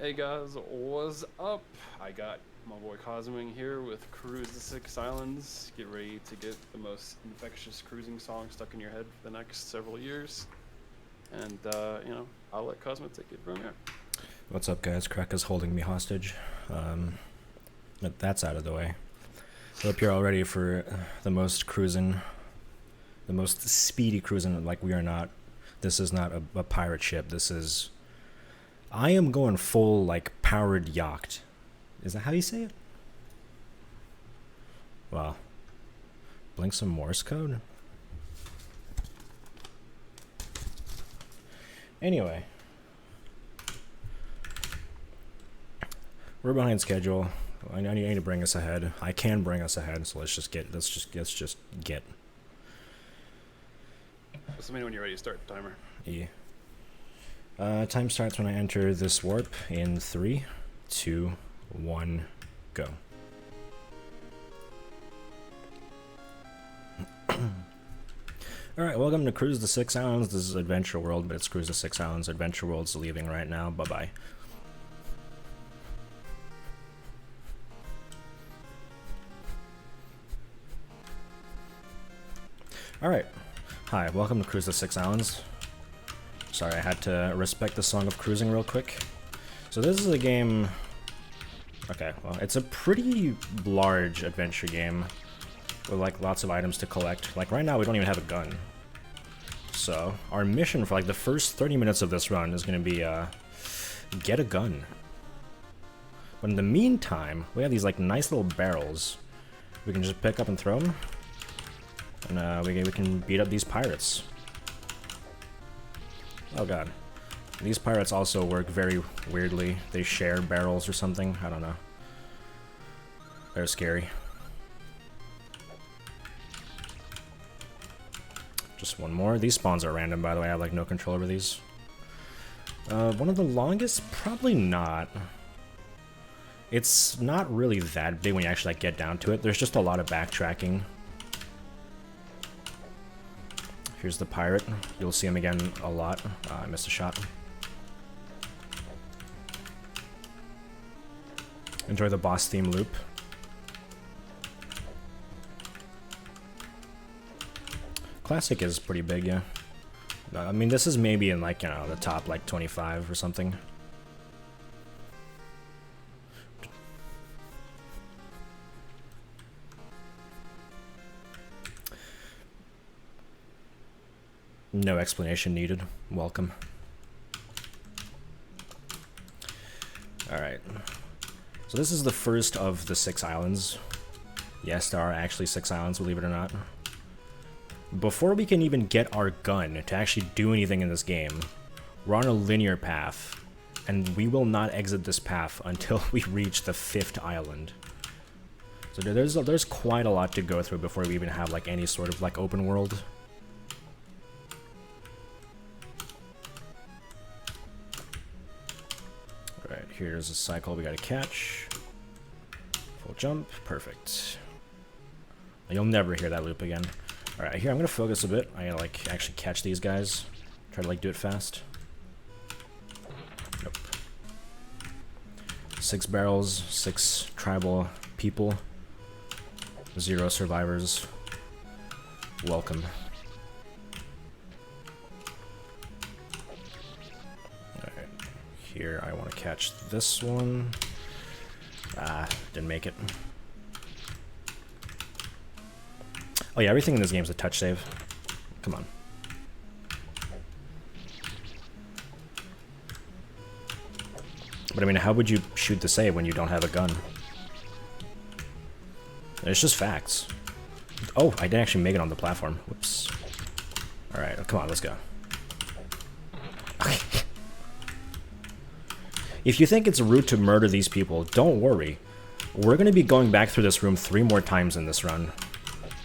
Hey guys, what's up? I got my boy Cosmoing here with Cruise the Six Islands. Get ready to get the most infectious cruising song stuck in your head for the next several years. And, I'll let Cosmo take it from here. What's up, guys? Crack is holding me hostage. But that's out of the way. Hope you're all ready for the most cruising, the most speedy cruising. Like, we are not. This is not a pirate ship. This is. I am going full, like, powered yacht. Is that how you say it? Wow. Blink some Morse code? Anyway. We're behind schedule. I need to bring us ahead. I can bring us ahead, so let's just get. Just let me know when you're ready to start the timer. Yeah. Time starts when I enter this warp in 3, 2, 1, go. Alright, welcome to Cruise the Six Islands. This is Adventure World, but it's Cruise the Six Islands. Adventure World's leaving right now. Bye-bye. Alright. Hi, welcome to Cruise the Six Islands. Sorry, I had to respect the song of cruising real quick. So this is a game... Okay, well, it's a pretty large adventure game with, like, lots of items to collect. Like, right now we don't even have a gun. So, our mission for, like, the first 30 minutes of this run is going to be, get a gun. But in the meantime, we have these, like, nice little barrels. We can just pick up and throw them. And, we can beat up these pirates. Oh god. These pirates also work very weirdly. They share barrels or something. I don't know. They're scary. Just one more. These spawns are random, by the way. I have, like, no control over these. One of the longest? Probably not. It's not really that big when you actually, like, get down to it. There's just a lot of backtracking. Here's the pirate. You'll see him again a lot. I missed a shot. Enjoy the boss theme loop. Classic is pretty big, yeah. I mean, this is maybe in, like, you know, the top, like, 25 or something. No explanation needed. Welcome. Alright. So this is the first of the 6 islands. Yes, there are actually 6 islands, believe it or not. Before we can even get our gun to actually do anything in this game, we're on a linear path, and we will not exit this path until we reach the 5th island. So there's quite a lot to go through before we even have, like, any sort of, like, open world. Alright, here's a cycle we gotta catch. Full jump, perfect. You'll never hear that loop again. Alright, here I'm gonna focus a bit. I gotta, like, actually catch these guys. Try to, like, do it fast. Nope. 6 barrels, 6 tribal people, 0 survivors. Welcome. Alright, here I want to catch this one. Ah, didn't make it. Oh yeah, everything in this game is a touch save. Come on. But I mean, how would you shoot the save when you don't have a gun? It's just facts. Oh, I didn't actually make it on the platform. Whoops. Alright, come on, let's go. If you think it's rude to murder these people, don't worry. We're going to be going back through this room 3 more times in this run.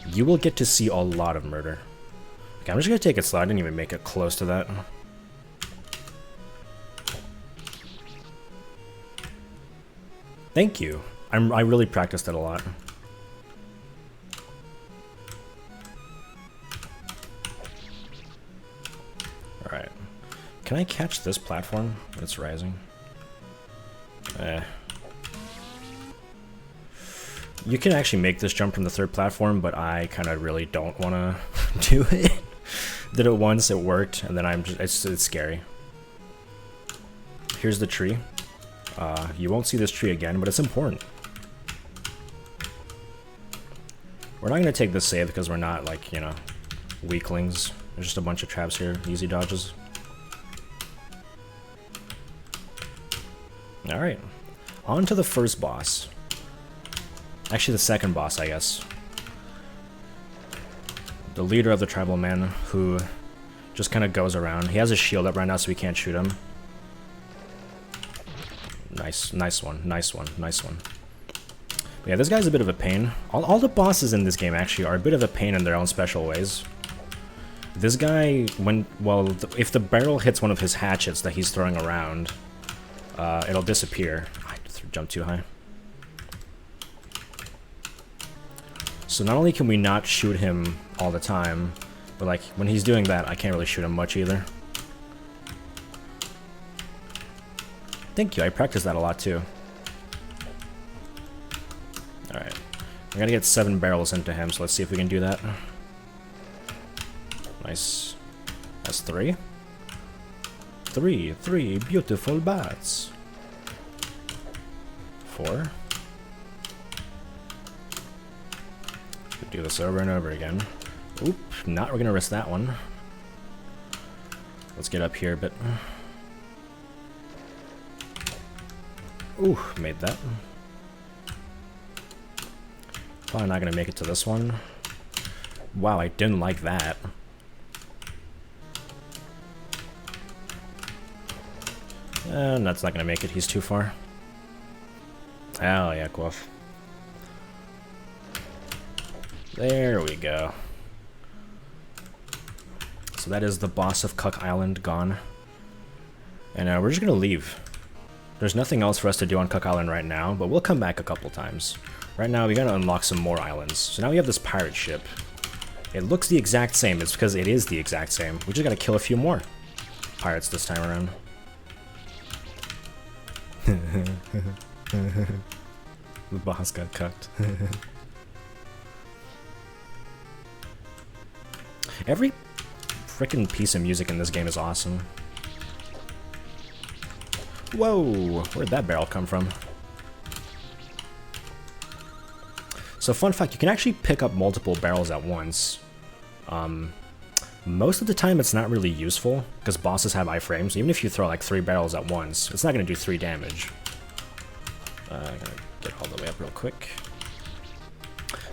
You will get to see a lot of murder. Okay, I'm just going to take it slow. I didn't even make it close to that. Thank you. I really practiced it a lot. Alright. Can I catch this platform when it's rising? You can actually make this jump from the third platform, but I kind of really don't want to do it. Did it once, it worked, and then it's scary. Here's the tree. You won't see this tree again, but it's important. We're not going to take this save because we're not, like, you know, weaklings. There's just a bunch of traps here. Easy dodges. Alright. On to the first boss. Actually, the second boss, I guess. The leader of the tribal men who just kind of goes around. He has a shield up right now, so we can't shoot him. Nice one, nice one, nice one. But yeah, this guy's a bit of a pain. All the bosses in this game actually are a bit of a pain in their own special ways. This guy, if the barrel hits one of his hatchets that he's throwing around, it'll disappear. I jumped too high. So not only can we not shoot him all the time, but like when he's doing that, I can't really shoot him much either. Thank you, I practiced that a lot too. Alright. I gotta get 7 barrels into him, so let's see if we can do that. Nice. That's 3. 3 beautiful bats. 4. Do this over and over again. Oop, we're gonna risk that one. Let's get up here a bit. Ooh, made that. Probably not gonna make it to this one. Wow, I didn't like that. And that's not gonna make it, he's too far. Oh yeah, quaff. There we go. So that is the boss of Cuck Island gone. And we're just gonna leave. There's nothing else for us to do on Cuck Island right now, but we'll come back a couple times. Right now we gotta unlock some more islands. So now we have this pirate ship. It looks the exact same, it's because it is the exact same. We just gotta kill a few more pirates this time around. The boss got cucked. Every freaking piece of music in this game is awesome. Whoa! Where'd that barrel come from? So fun fact, you can actually pick up multiple barrels at once. Most of the time it's not really useful, because bosses have iframes. Even if you throw like 3 barrels at once, it's not going to do 3 damage. I'm going to get all the way up real quick.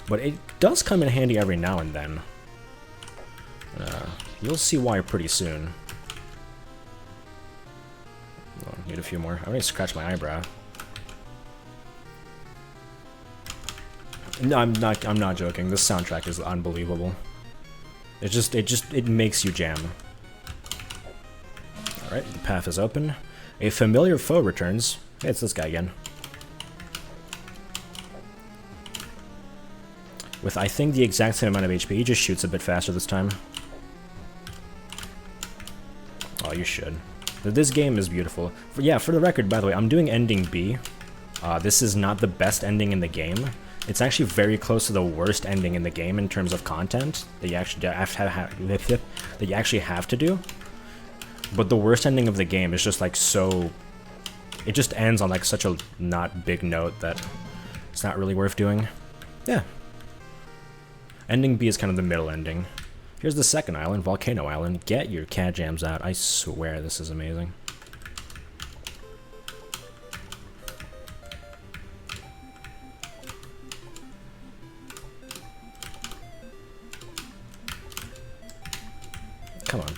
But it does come in handy every now and then. You'll see why pretty soon. Oh, need a few more. I already scratched my eyebrow. No, I'm not joking. This soundtrack is unbelievable. It makes you jam. Alright, the path is open. A familiar foe returns. Hey, it's this guy again. With, I think, the exact same amount of HP, he just shoots a bit faster this time. Oh, you should. This game is beautiful. For the record, by the way, I'm doing ending B. This is not the best ending in the game. It's actually very close to the worst ending in the game in terms of content that you actually have to do. But the worst ending of the game is just like so... It just ends on like such a not big note that it's not really worth doing. Yeah. Ending B is kind of the middle ending. Here's the second island, Volcano Island. Get your cat jams out. I swear this is amazing. Come on.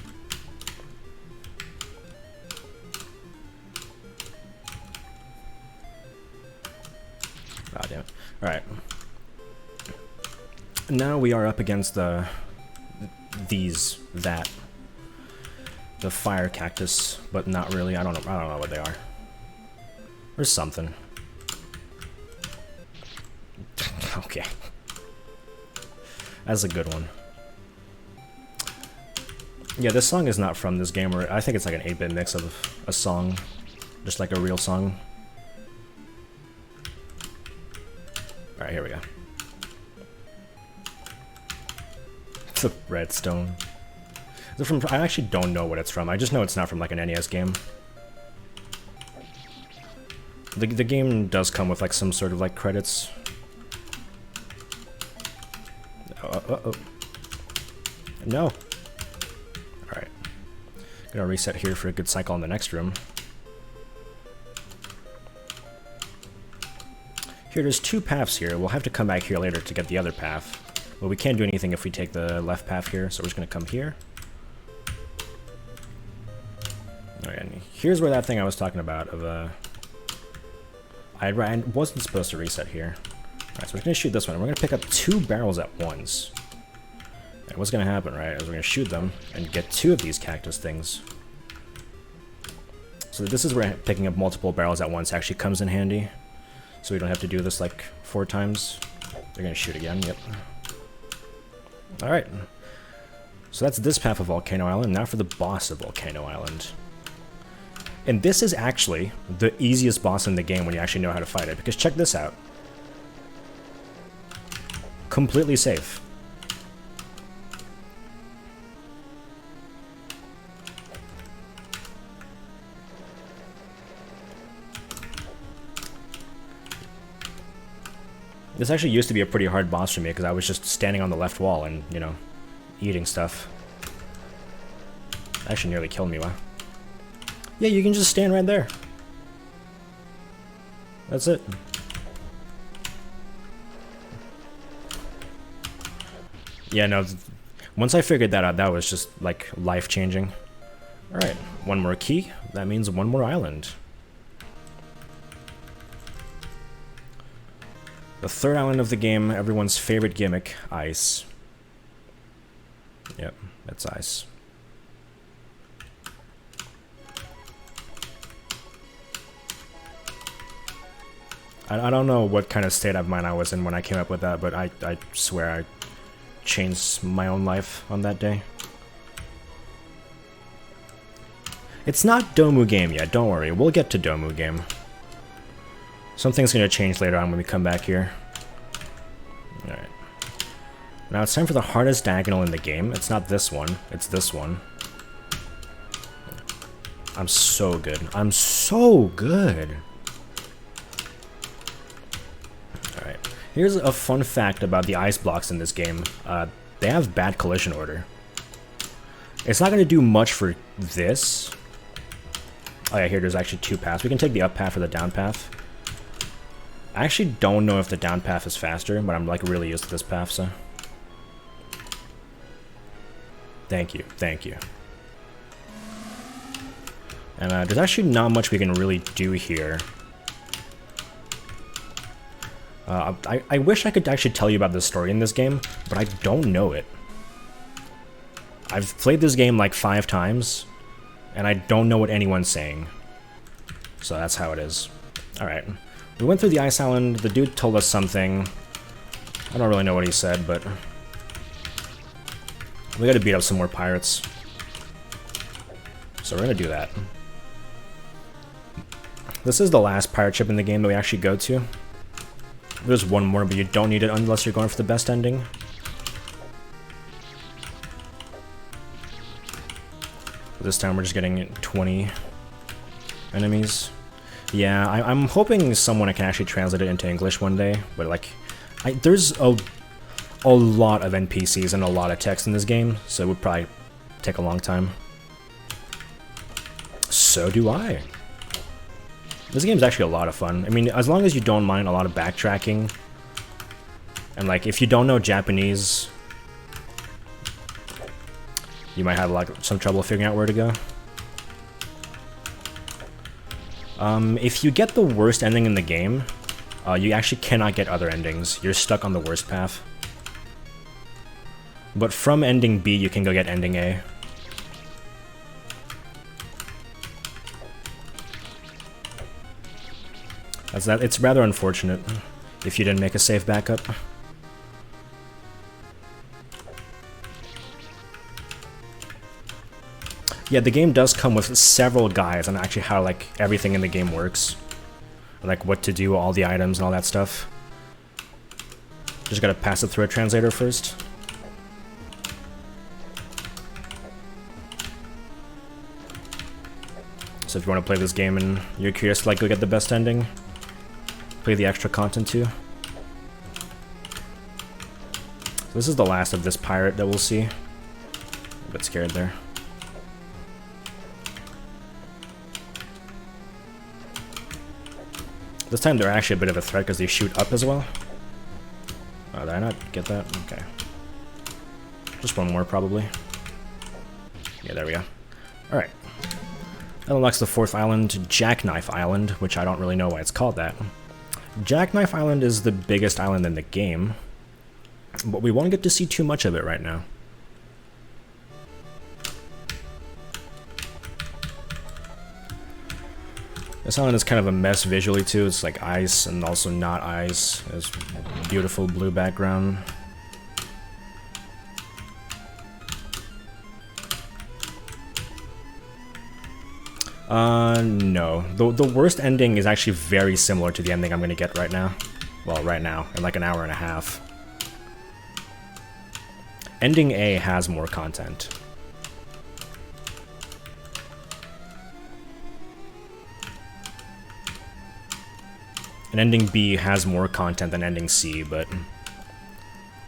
Ah, damn it. Alright. Now we are up against the fire cactus, but not really. I don't know what they are. There's something. Okay. That's a good one. Yeah, this song is not from this game, or I think it's like an 8-bit mix of a song, just like a real song. Alright, here we go. It's a redstone. Is it from, I actually don't know what it's from. I just know it's not from like an NES game. The game does come with like some sort of like credits. Oh. No. Alright. Gonna reset here for a good cycle in the next room. Here, there's two paths here. We'll have to come back here later to get the other path. But we can't do anything if we take the left path here, so we're just gonna come here. Alright, and here's where that thing I was talking about of I wasn't supposed to reset here. Alright, so we're gonna shoot this one, and we're gonna pick up 2 barrels at once. And what's gonna happen, right, is we're gonna shoot them and get 2 of these cactus things. So this is where picking up multiple barrels at once actually comes in handy. So we don't have to do this like 4 times. They're gonna shoot again, yep. Alright. So that's this path of Volcano Island. Now for the boss of Volcano Island. And this is actually the easiest boss in the game when you actually know how to fight it. Because check this out. Completely safe. This actually used to be a pretty hard boss for me because I was just standing on the left wall and, you know, eating stuff. That actually nearly killed me, wow. Yeah, you can just stand right there. That's it. Yeah, no, once I figured that out, that was just, like, life-changing. Alright, 1 more key. That means 1 more island. The 3rd island of the game, everyone's favorite gimmick, ice. Yep, that's ice. I don't know what kind of state of mind I was in when I came up with that, but I swear I changed my own life on that day. It's not Domu game yet, don't worry, we'll get to Domu game. Something's gonna change later on when we come back here. Alright. Now it's time for the hardest diagonal in the game. It's not this one, it's this one. I'm so good. I'm so good! Alright. Here's a fun fact about the ice blocks in this game. They have bad collision order. It's not gonna do much for this. Oh yeah, here there's actually 2 paths. We can take the up path or the down path. I actually don't know if the down path is faster, but I'm like really used to this path, so. Thank you, thank you. And there's actually not much we can really do here. I wish I could actually tell you about the story in this game, but I don't know it. I've played this game like 5 times, and I don't know what anyone's saying. So that's how it is. Alright. We went through the ice island, the dude told us something. I don't really know what he said, but we gotta beat up some more pirates. So we're gonna do that. This is the last pirate ship in the game that we actually go to. There's 1 more, but you don't need it unless you're going for the best ending. This time we're just getting 20 enemies. Yeah, I'm hoping someone can actually translate it into English one day, but like, there's a lot of NPCs and a lot of text in this game, so it would probably take a long time. So do I. This game is actually a lot of fun. I mean, as long as you don't mind a lot of backtracking, and like, if you don't know Japanese, you might have like some trouble figuring out where to go. If you get the worst ending in the game, you actually cannot get other endings. You're stuck on the worst path. But from ending B, you can go get ending A. That's that. It's rather unfortunate if you didn't make a safe backup. Yeah, the game does come with several guides on actually how like everything in the game works. Like what to do, all the items and all that stuff. Just gotta pass it through a translator first. So if you want to play this game and you're curious to like go get the best ending, play the extra content too. So this is the last of this pirate that we'll see. A bit scared there. This time they're actually a bit of a threat because they shoot up as well. Oh, did I not get that? Okay. Just one more probably. Yeah, there we go. Alright. That unlocks the 4th island, Jackknife Island, which I don't really know why it's called that. Jackknife Island is the biggest island in the game, but we won't get to see too much of it right now. This island is kind of a mess visually too. It's like ice and also not ice. There's beautiful blue background. No. The worst ending is actually very similar to the ending I'm gonna get right now. Well, right now, in like an hour and a half. Ending A has more content. And ending B has more content than ending C, but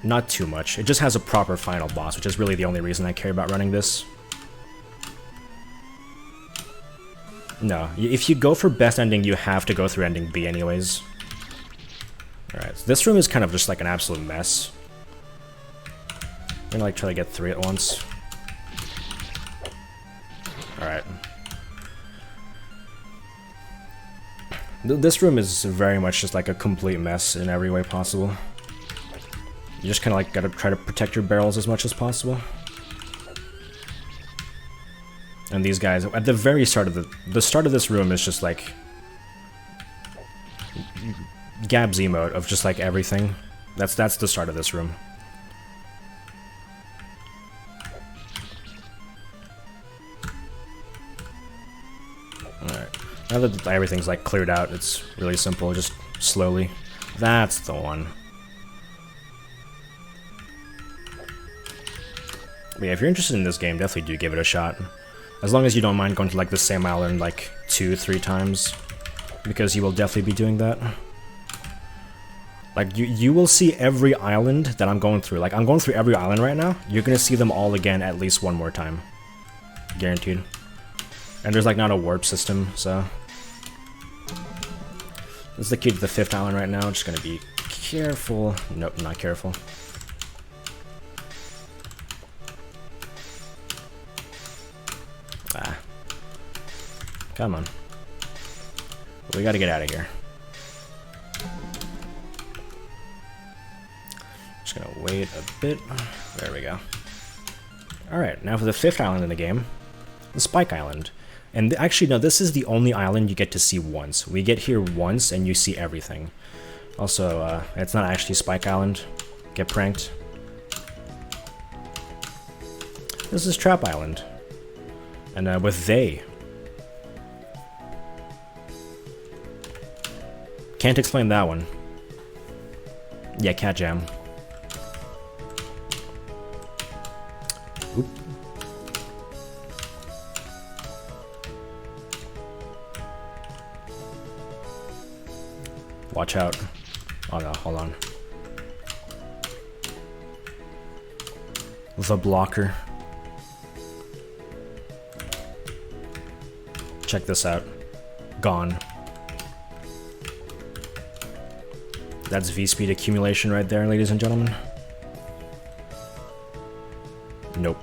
not too much. It just has a proper final boss, which is really the only reason I care about running this. No, if you go for best ending, you have to go through ending B anyways. Alright, so this room is kind of just like an absolute mess. I'm gonna like try to get 3 at once. Alright. This room is very much just like a complete mess in every way possible. You just kind of like gotta try to protect your barrels as much as possible. And these guys, at the very start of the start of this room is just like Gab's emote of just like everything. That's the start of this room. Alright. Now that everything's like cleared out, it's really simple, just slowly. That's the one. But yeah, if you're interested in this game, definitely do give it a shot. As long as you don't mind going to like the same island like 2-3 times, because you will definitely be doing that. Like you will see every island that I'm going through. Like I'm going through every island right now. You're gonna see them all again at least one more time, guaranteed. And there's like not a warp system, so this is the key to the 5th island right now. Just gonna be careful. Nope, not careful. Ah. Come on. We gotta get out of here. Just gonna wait a bit. There we go. Alright, now for the 5th island in the game, the Spike Island. And actually, no, this is the only island you get to see once. We get here once and you see everything. Also, it's not actually Spike Island. Get pranked. This is Trap Island. And with they. Can't explain that one. Yeah, Cat Jam. Oop. Watch out. Oh no, hold on. The blocker. Check this out. Gone. That's V-speed accumulation right there, ladies and gentlemen. Nope.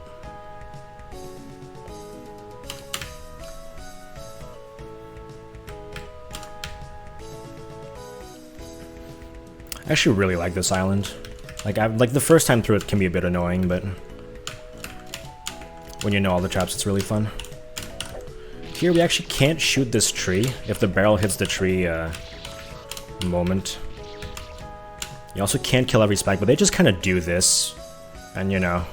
I actually really like this island. Like the first time through it can be a bit annoying, but when you know all the traps, it's really fun. Here we actually can't shoot this tree if the barrel hits the tree moment. You also can't kill every spike, but they just kind of do this, and you know,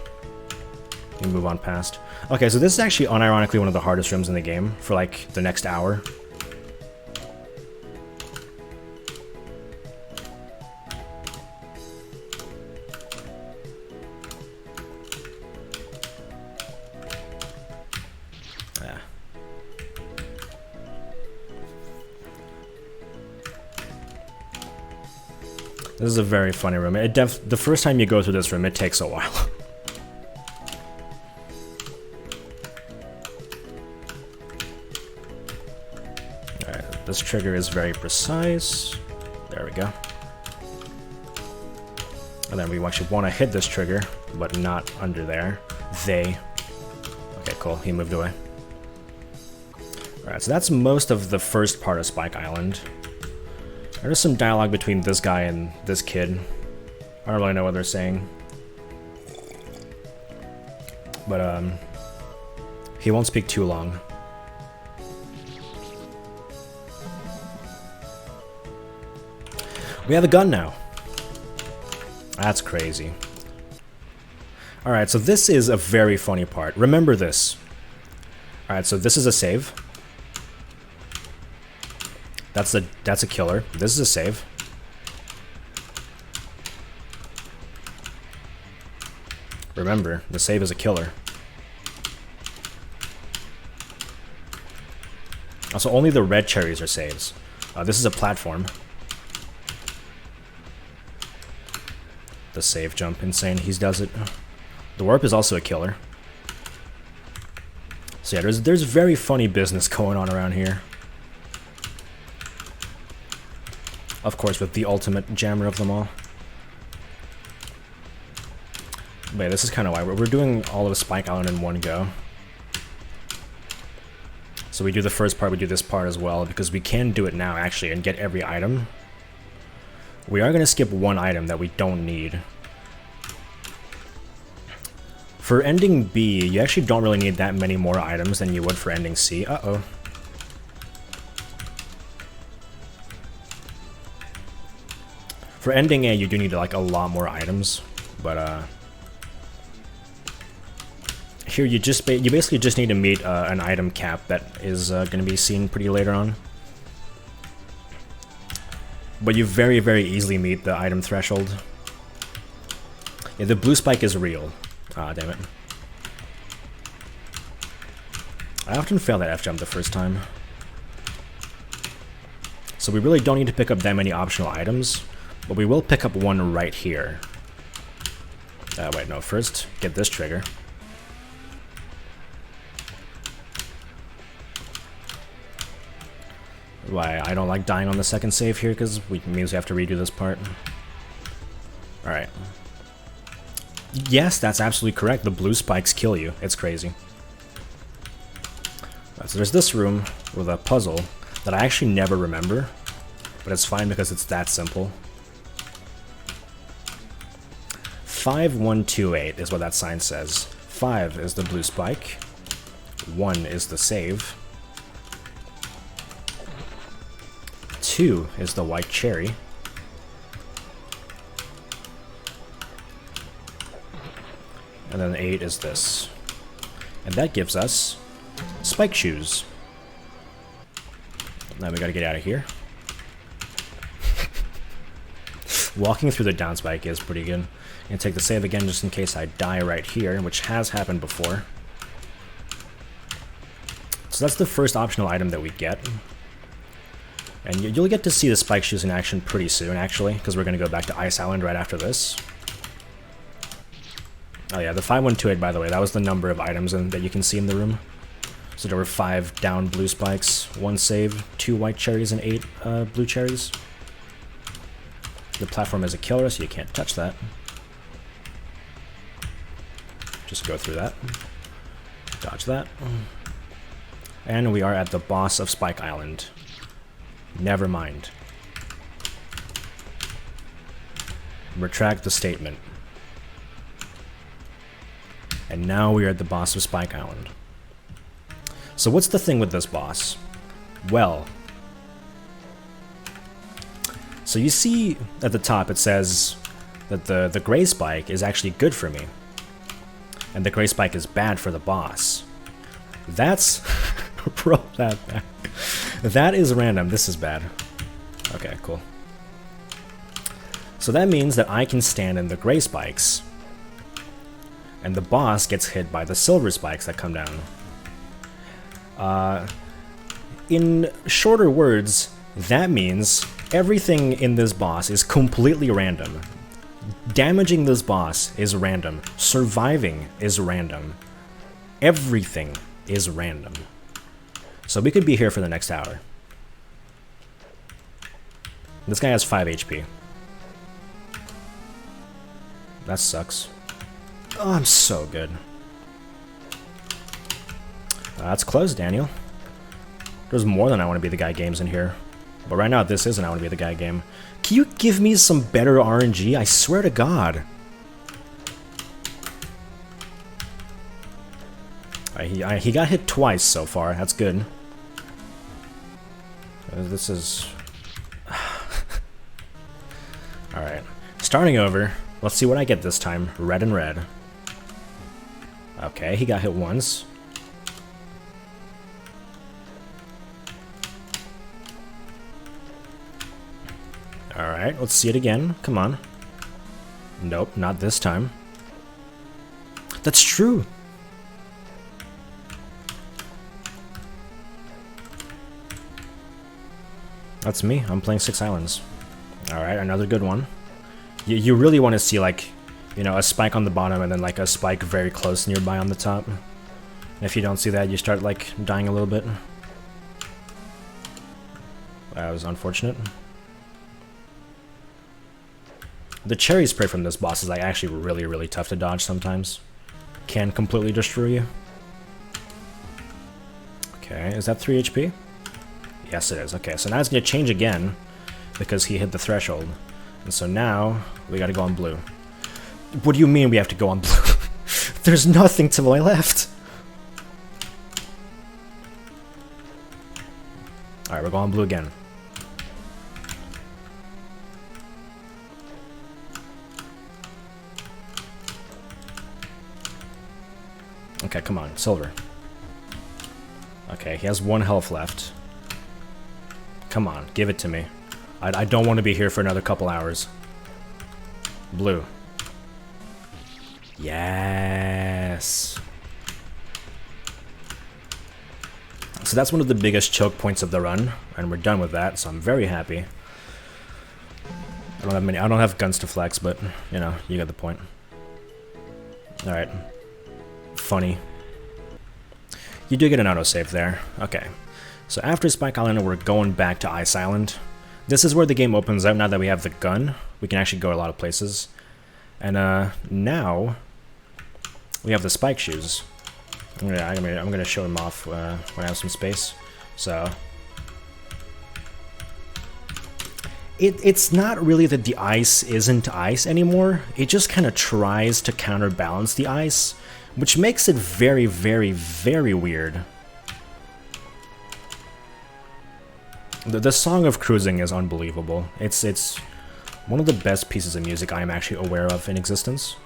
you move on past. Okay, so this is actually unironically one of the hardest rooms in the game for like the next hour. This is a very funny room. The first time you go through this room, it takes a while. Alright, this trigger is very precise. There we go. And then we actually want to hit this trigger, but not under there. Okay, cool. He moved away. Alright, so that's most of the first part of Spike Island. There's some dialogue between this guy and this kid. I don't really know what they're saying. But, he won't speak too long. We have a gun now. That's crazy. Alright, so this is a very funny part. Remember this. Alright, so this is a save. That's a killer. This is a save. Remember, the save is a killer. Also, only the red cherries are saves. This is a platform. The save jump, insane. He does it. The warp is also a killer. So yeah, there's very funny business going on around here. Of course, with the ultimate jammer of them all. But yeah, this is kind of why we're doing all of Spike Island in one go. So we do the first part, we do this part as well, because we can do it now, actually, and get every item. We are going to skip one item that we don't need. For ending B, you actually don't really need that many more items than you would for ending C. Uh-oh. For ending A, you do need like a lot more items, but here you basically just need to meet an item cap that is going to be seen pretty later on. But you very, very easily meet the item threshold. Yeah, the blue spike is real. Ah, damn it. I often fail that F jump the first time. So we really don't need to pick up that many optional items, but we will pick up one right here. Wait, no, first get this trigger. Why, I don't like dying on the second save here, because it means we have to redo this part. Alright. Yes, that's absolutely correct. The blue spikes kill you. It's crazy. Right, so there's this room with a puzzle that I actually never remember, but it's fine because it's that simple. 5128 is what that sign says. 5 is the blue spike. 1 is the save. 2 is the white cherry. And then 8 is this. And that gives us spike shoes. Now we gotta get out of here. Walking through the down spike is pretty good. And take the save again just in case I die right here, which has happened before. So that's the first optional item that we get. And you'll get to see the spike shoes in action pretty soon, actually, because we're going to go back to Ice Island right after this. Oh yeah, the 5128, by the way, that was the number of items that you can see in the room. So there were 5 down blue spikes, 1 save, 2 white cherries, and 8 blue cherries. The platform is a killer, so you can't touch that. Just go through that. Dodge that. And we are at the boss of Spike Island. Never mind. Retract the statement. And now we are at the boss of Spike Island. So what's the thing with this boss? Well, so you see at the top it says that the gray spike is actually good for me. And the gray spike is bad for the boss. That's... Roll that back. That is random. This is bad. Okay, cool. So that means that I can stand in the gray spikes, and the boss gets hit by the silver spikes that come down. In shorter words, that means Everything in this boss is completely random. Damaging this boss is random. Surviving is random. Everything is random. So we could be here for the next hour. This guy has 5 HP. That sucks. Oh, I'm so good. That's close, Daniel. There's more than I Want to Be the Guy games in here. But right now, this isn't I Want to Be the Guy game. Can you give me some better RNG? I swear to God. He got hit twice so far. That's good. This is... Alright. Starting over. Let's see what I get this time. Red and red. Okay, he got hit once. Alright, let's see it again. Come on. Nope, not this time. That's true! That's me. I'm playing Six Islands. Alright, another good one. You really want to see, like, you know, a spike on the bottom and then, like, a spike very close nearby on the top. And if you don't see that, you start, like, dying a little bit. That was unfortunate. The cherry spray from this boss is, like, actually really, really tough to dodge sometimes. Can completely destroy you. Okay, is that 3 HP? Yes, it is. Okay, so now it's going to change again because he hit the threshold. And so now we got to go on blue. What do you mean we have to go on blue? There's nothing to my left. Alright, we're going blue again. Okay, come on, silver. Okay, he has 1 health left. Come on, give it to me. I don't want to be here for another couple hours. Blue. Yes. So that's one of the biggest choke points of the run, and we're done with that, so I'm very happy. I don't have guns to flex, but, you know, you get the point. Alright. Funny. You do get an autosave there. Okay. So after Spike Island, we're going back to Ice Island. This is where the game opens up now that we have the gun. We can actually go a lot of places. And now we have the spike shoes. I'm gonna show them off when I have some space. So it's not really that the ice isn't ice anymore. It just kind of tries to counterbalance the ice, which makes it very, very, very weird. The Song of Cruising is unbelievable. It's one of the best pieces of music I am actually aware of in existence.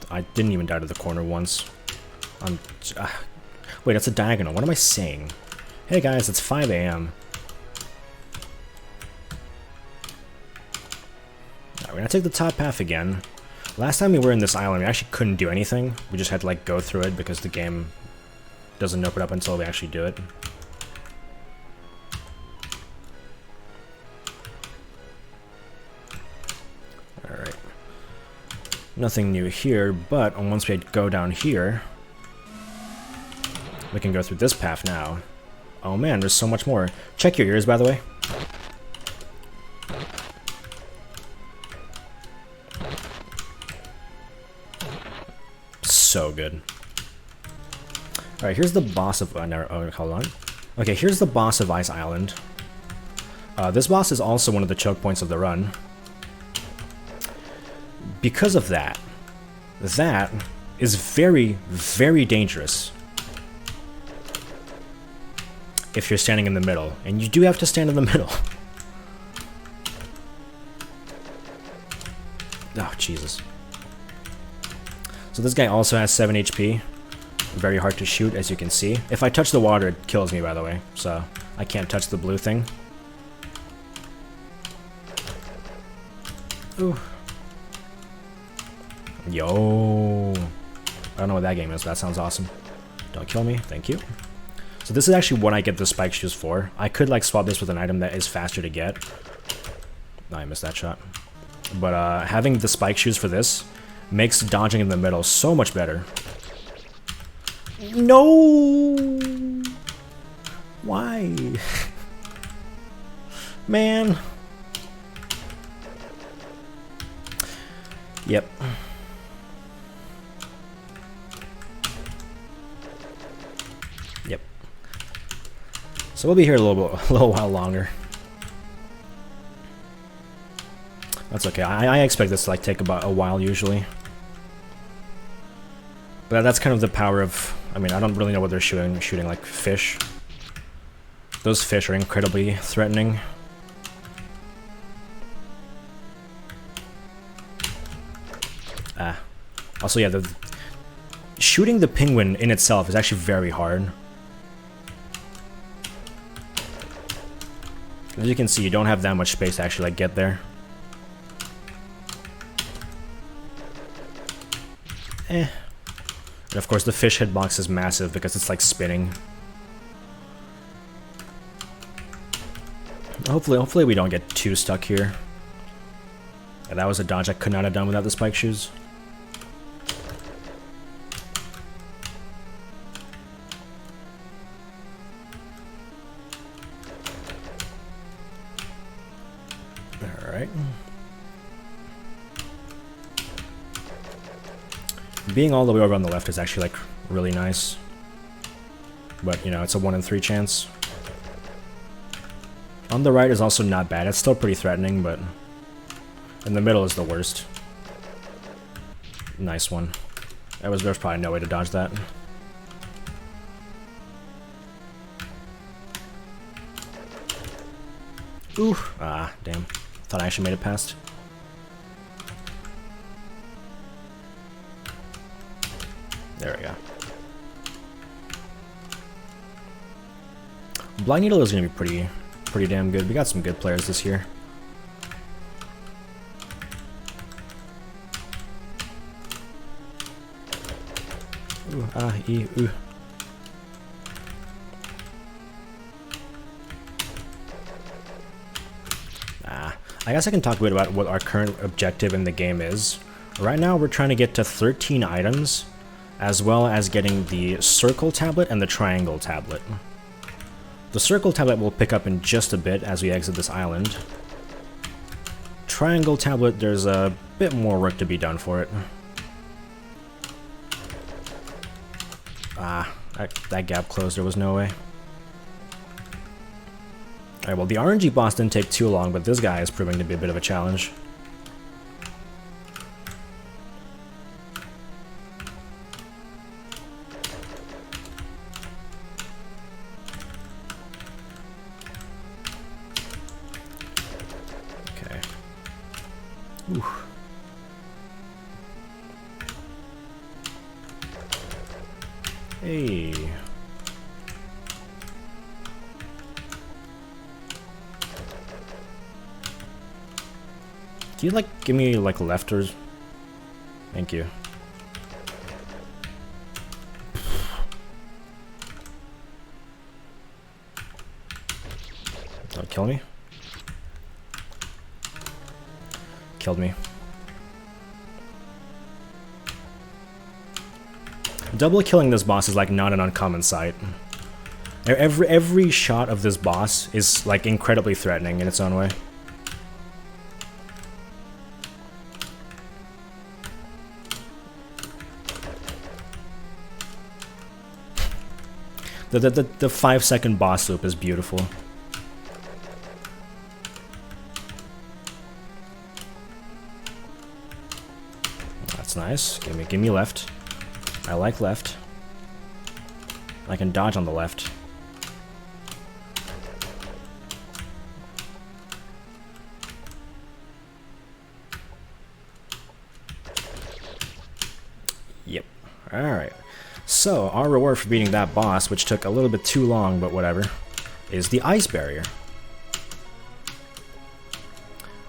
I didn't even die to the corner once. Wait, that's a diagonal. What am I saying? Hey guys, it's 5 AM. Alright, we're gonna take the top path again. Last time we were in this island, we actually couldn't do anything. We just had to, like, go through it because the game doesn't open up until we actually do it. Alright. Nothing new here, but once we go down here, we can go through this path now. Oh man, there's so much more. Check your ears, by the way. So good. Alright, here's the boss of... hold on. Okay, here's the boss of Ice Island. This boss is also one of the choke points of the run. Because of that is very, very dangerous if you're standing in the middle. And you do have to stand in the middle. Oh, Jesus. So this guy also has 7 HP. Very hard to shoot, as you can see. If I touch the water, it kills me, by the way. So, I can't touch the blue thing. Ooh. Yo. I don't know what that game is, but that sounds awesome. Don't kill me, thank you. So this is actually what I get the spike shoes for. I could like swap this with an item that is faster to get. Oh, I missed that shot. But having the spike shoes for this makes dodging in the middle so much better. No! Why? Man. Yep. Yep. So we'll be here a little while longer. That's okay. I expect this to like take about a while usually. But that's kind of the power of, I mean, I don't really know what they're shooting like fish. Those fish are incredibly threatening. Also, yeah, shooting the penguin in itself is actually very hard. As you can see, you don't have that much space to actually like get there. And of course, the fish hitbox is massive because it's like spinning. Hopefully we don't get too stuck here. Yeah, that was a dodge I could not have done without the spike shoes. Alright. Being all the way over on the left is actually like really nice. But, you know, it's a 1 in 3 chance. On the right is also not bad. It's still pretty threatening, but in the middle is the worst. Nice one. There's probably no way to dodge that. Ooh. Ah, damn. Thought I actually made it past. There we go. Blind Needle is going to be pretty damn good. We got some good players this year. Ooh, ah, ee, ooh. I guess I can talk a bit about what our current objective in the game is. Right now we're trying to get to 13 items, as well as getting the circle tablet and the triangle tablet. The circle tablet we'll pick up in just a bit as we exit this island. Triangle tablet, there's a bit more work to be done for it. Ah, that gap closed, there was no way. Alright, well the RNG boss didn't take too long, but this guy is proving to be a bit of a challenge. Okay. Ooh. Hey. Can you, like, give me, like, lefters? Thank you. That'll kill me? Killed me. Double killing this boss is, like, not an uncommon sight. Every shot of this boss is, like, incredibly threatening in its own way. The 5-second boss loop is beautiful. That's nice. Give me left. I like left. I can dodge on the left. Yep. Alright. So, our reward for beating that boss, which took a little bit too long, but whatever, is the ice barrier.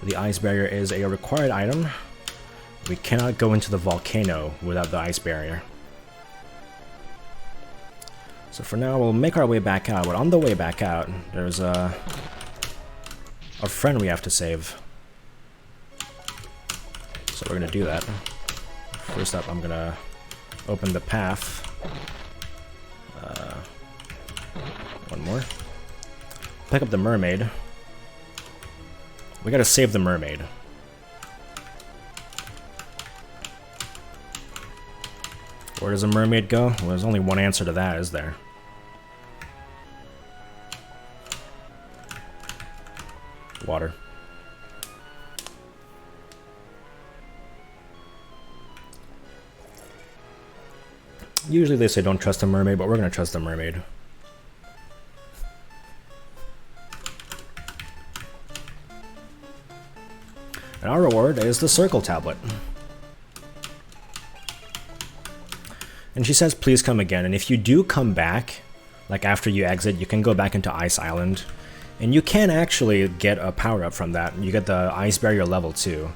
The ice barrier is a required item. We cannot go into the volcano without the ice barrier. So for now, we'll make our way back out. But on the way back out, there's a friend we have to save. So we're gonna do that. First up, I'm gonna open the path. One more. Pick up the mermaid. We gotta save the mermaid. Where does a mermaid go? Well, there's only one answer to that, is there? Water. Usually they say don't trust a mermaid, but we're gonna trust the mermaid. And our reward is the circle tablet. And she says, please come again. And if you do come back, like after you exit, you can go back into Ice Island. And you can actually get a power-up from that. You get the Ice Barrier level 2.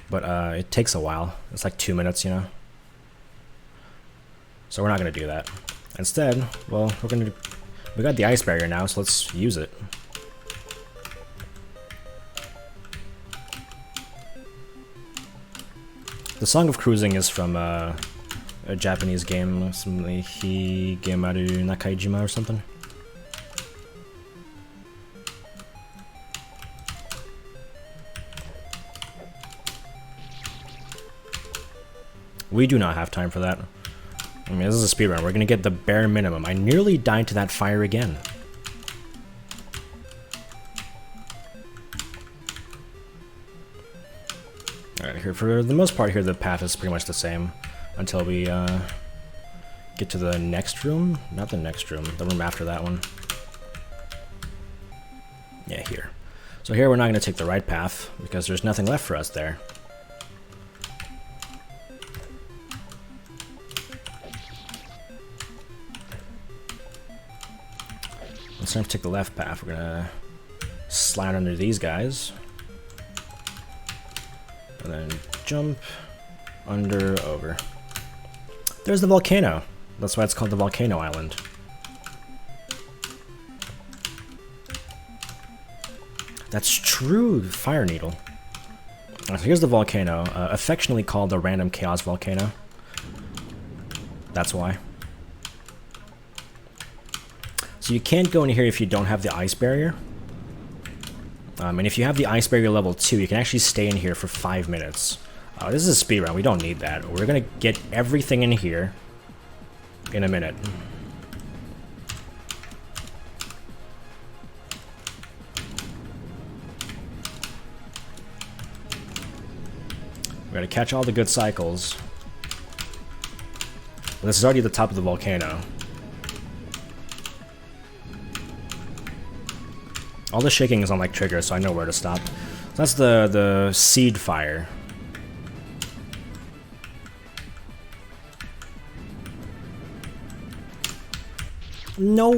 But it takes a while. It's like 2 minutes, you know? So we're not going to do that. Instead, well, we got the Ice Barrier now, so let's use it. The Song of Cruising is from a Japanese game, some Higemaru Nakaijima or something. We do not have time for that. I mean, this is a speedrun. We're gonna get the bare minimum. I nearly died to that fire again. Alright, here for the most part here the path is pretty much the same until we get to the next room. Not the next room, the room after that one. Yeah, here. So here we're not gonna take the right path because there's nothing left for us there. Instead of take the left path, we're gonna slide under these guys. And then jump, under, over. There's the volcano. That's why it's called the Volcano Island. That's true, Fire Needle. So here's the volcano, affectionately called the Random Chaos Volcano. That's why. So you can't go in here if you don't have the ice barrier. And if you have the ice barrier level 2, you can actually stay in here for 5 minutes. This is a speedrun, we don't need that. We're gonna get everything in here in a minute. We're gonna catch all the good cycles. This is already the top of the volcano. All the shaking is on like trigger, so I know where to stop. So that's the seed fire. No.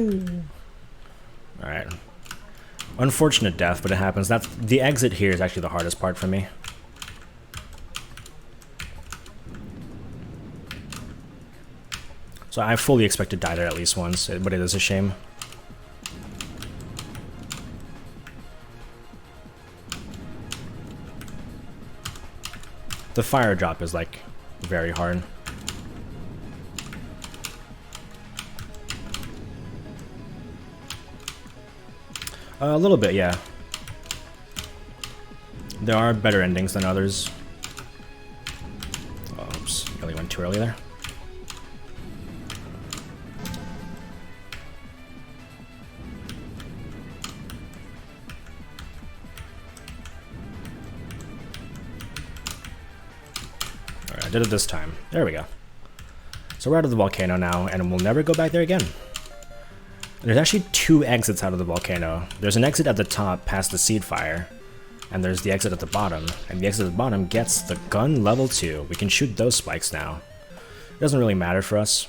All right. Unfortunate death, but it happens. That's the exit here is actually the hardest part for me. So I fully expect to die there at least once, but it is a shame. The fire drop is like very hard. A little bit, yeah. There are better endings than others. Oh, oops, really went too early there. Alright, I did it this time. There we go. So we're out of the volcano now, and we'll never go back there again. There's actually 2 exits out of the volcano. There's an exit at the top past the seed fire, and there's the exit at the bottom. And the exit at the bottom gets the gun level 2. We can shoot those spikes now. It doesn't really matter for us.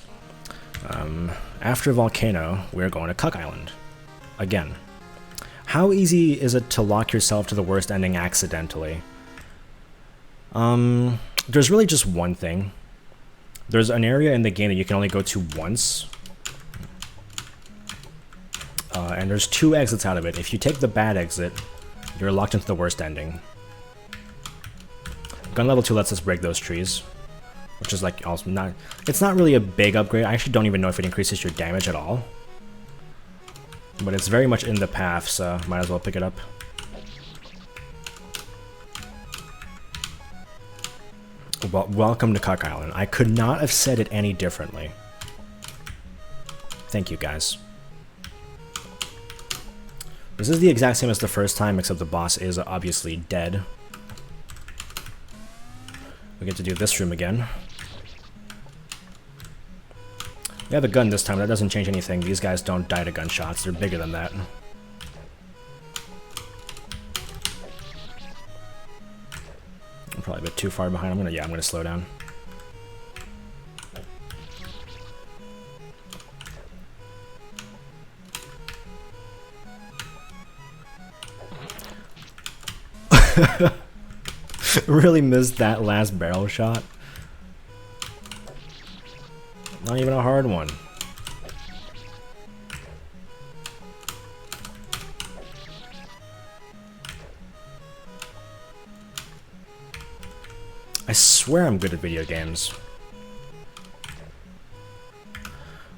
After Volcano, we're going to Cuck Island. Again. How easy is it to lock yourself to the worst ending accidentally? There's really just one thing. There's an area in the game that you can only go to once. and there's 2 exits out of it. If you take the bad exit, you're locked into the worst ending. Gun level 2 lets us break those trees, which is like also not. It's not really a big upgrade. I actually don't even know if it increases your damage at all, but it's very much in the path, so might as well pick it up. Well, welcome to Cuck Island. I could not have said it any differently. Thank you, guys. This is the exact same as the first time, except the boss is obviously dead. We get to do this room again. We have a gun this time. That doesn't change anything. These guys don't die to gunshots. They're bigger than that. I'm probably a bit too far behind. I'm gonna slow down. Really missed that last barrel shot. Not even a hard one. I swear I'm good at video games.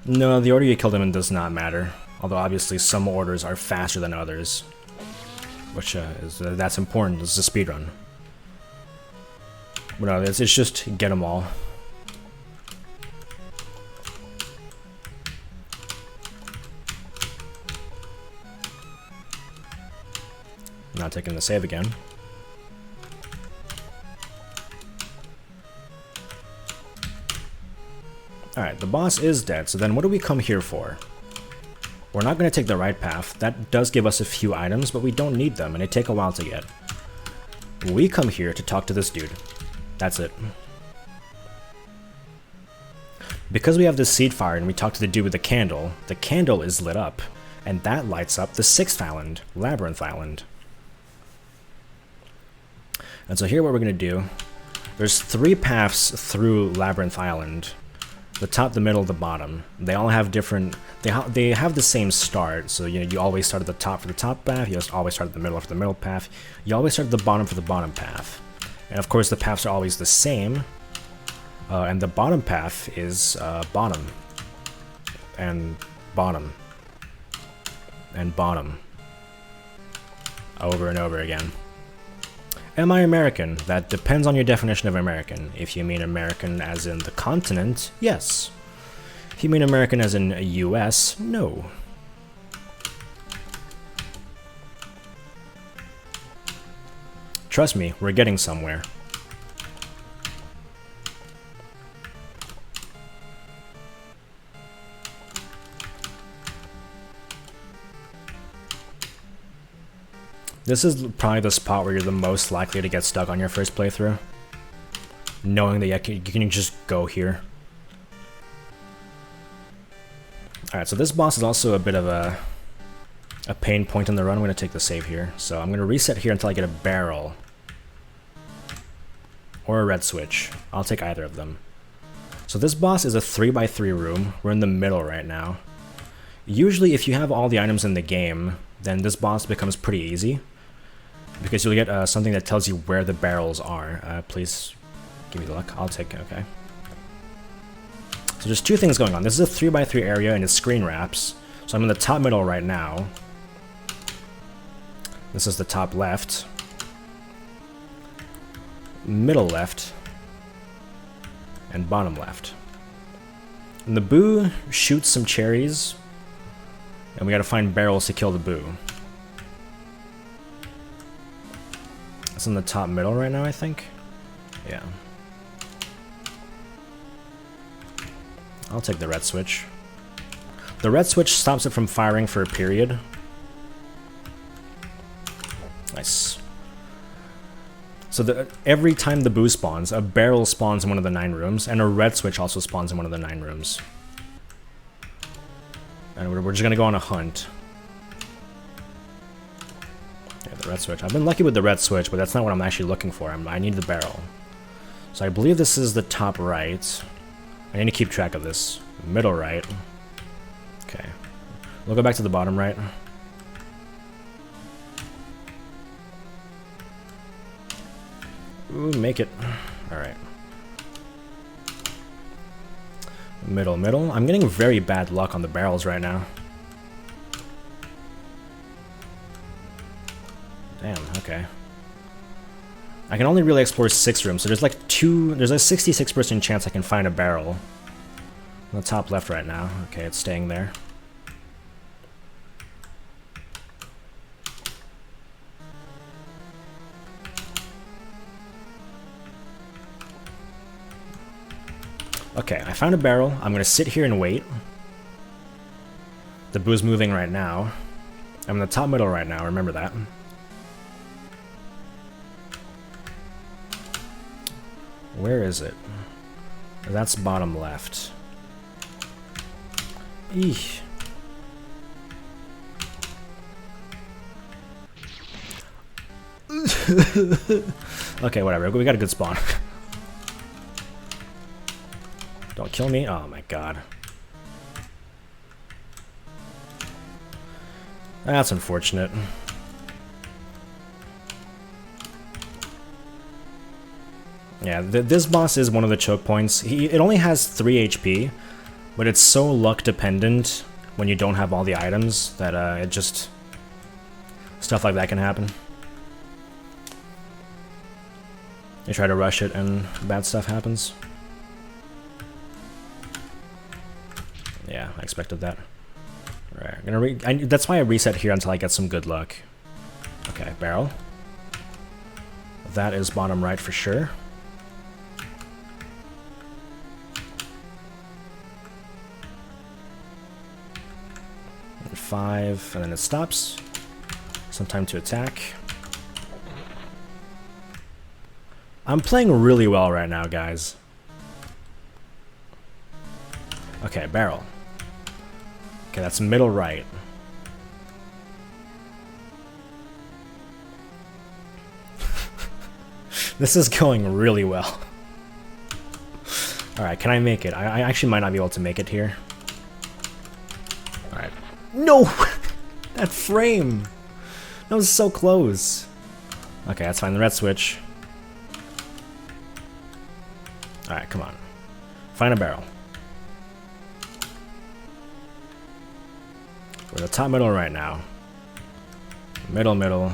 No, the order you kill them in does not matter. Although obviously some orders are faster than others. Which that's important. This is a speedrun. But no, it's just get them all. Not taking the save again. Alright, the boss is dead, so then what do we come here for? We're not going to take the right path. That does give us a few items, but we don't need them, and they take a while to get. We come here to talk to this dude. That's it. Because we have this seed fire and we talk to the dude with the candle is lit up, and that lights up the 6th island, Labyrinth Island. And so here what we're going to do, there's 3 paths through Labyrinth Island. The top, the middle, the bottom. They all have different, they have the same start, so you know, you always start at the top for the top path, you always start at the middle for the middle path, you always start at the bottom for the bottom path. And of course the paths are always the same, and the bottom path is bottom, and bottom, and bottom, over and over again. Am I American? That depends on your definition of American. If you mean American as in the continent, yes. If you mean American as in US, no. Trust me, we're getting somewhere. This is probably the spot where you're the most likely to get stuck on your first playthrough. Knowing that you can just go here. Alright, so this boss is also a bit of a pain point in the run. I'm going to take the save here. So I'm going to reset here until I get a barrel. Or a red switch. I'll take either of them. So this boss is a 3x3 room. We're in the middle right now. Usually if you have all the items in the game, then this boss becomes pretty easy. Because you'll get something that tells you where the barrels are. Please give me the luck. I'll take it, okay. So there's 2 things going on. This is a 3x3 area and it's screen wraps. So I'm in the top middle right now. This is the top left. Middle left. And bottom left. And the boo shoots some cherries. And we gotta find barrels to kill the boo. It's in the top middle right now, I think. Yeah. I'll take the red switch. The red switch stops it from firing for a period. Nice. So every time the boo spawns, a barrel spawns in one of the 9 rooms, and a red switch also spawns in one of the 9 rooms. And we're just gonna go on a hunt. Yeah, the red switch. I've been lucky with the red switch, but that's not what I'm actually looking for. I need the barrel. So I believe this is the top right. I need to keep track of this. Middle right. Okay. We'll go back to the bottom right. Ooh, make it. Alright. Middle, middle. I'm getting very bad luck on the barrels right now. Damn, okay. I can only really explore 6 rooms, so there's like there's a 66% chance I can find a barrel. On the top left right now. Okay, it's staying there. Okay, I found a barrel. I'm gonna sit here and wait. The boo's moving right now. I'm in the top middle right now, remember that. Where is it? That's bottom left. Eesh. Okay, whatever. We got a good spawn. Don't kill me. Oh my god. That's unfortunate. Yeah, this boss is one of the choke points. It only has 3 HP, but it's so luck dependent when you don't have all the items that it just... stuff like that can happen. You try to rush it and bad stuff happens. Yeah, I expected that. Alright, that's why I reset here until I get some good luck. Okay, barrel. That is bottom right for sure. And 5, and then it stops. Some time to attack. I'm playing really well right now, guys. Okay, barrel. Okay, that's middle right. This is going really well. Alright, can I make it? I actually might not be able to make it here. Alright. No! That frame! That was so close. Okay, that's fine. The red switch. Alright, come on. Find a barrel. We're in the top middle right now. Middle, middle.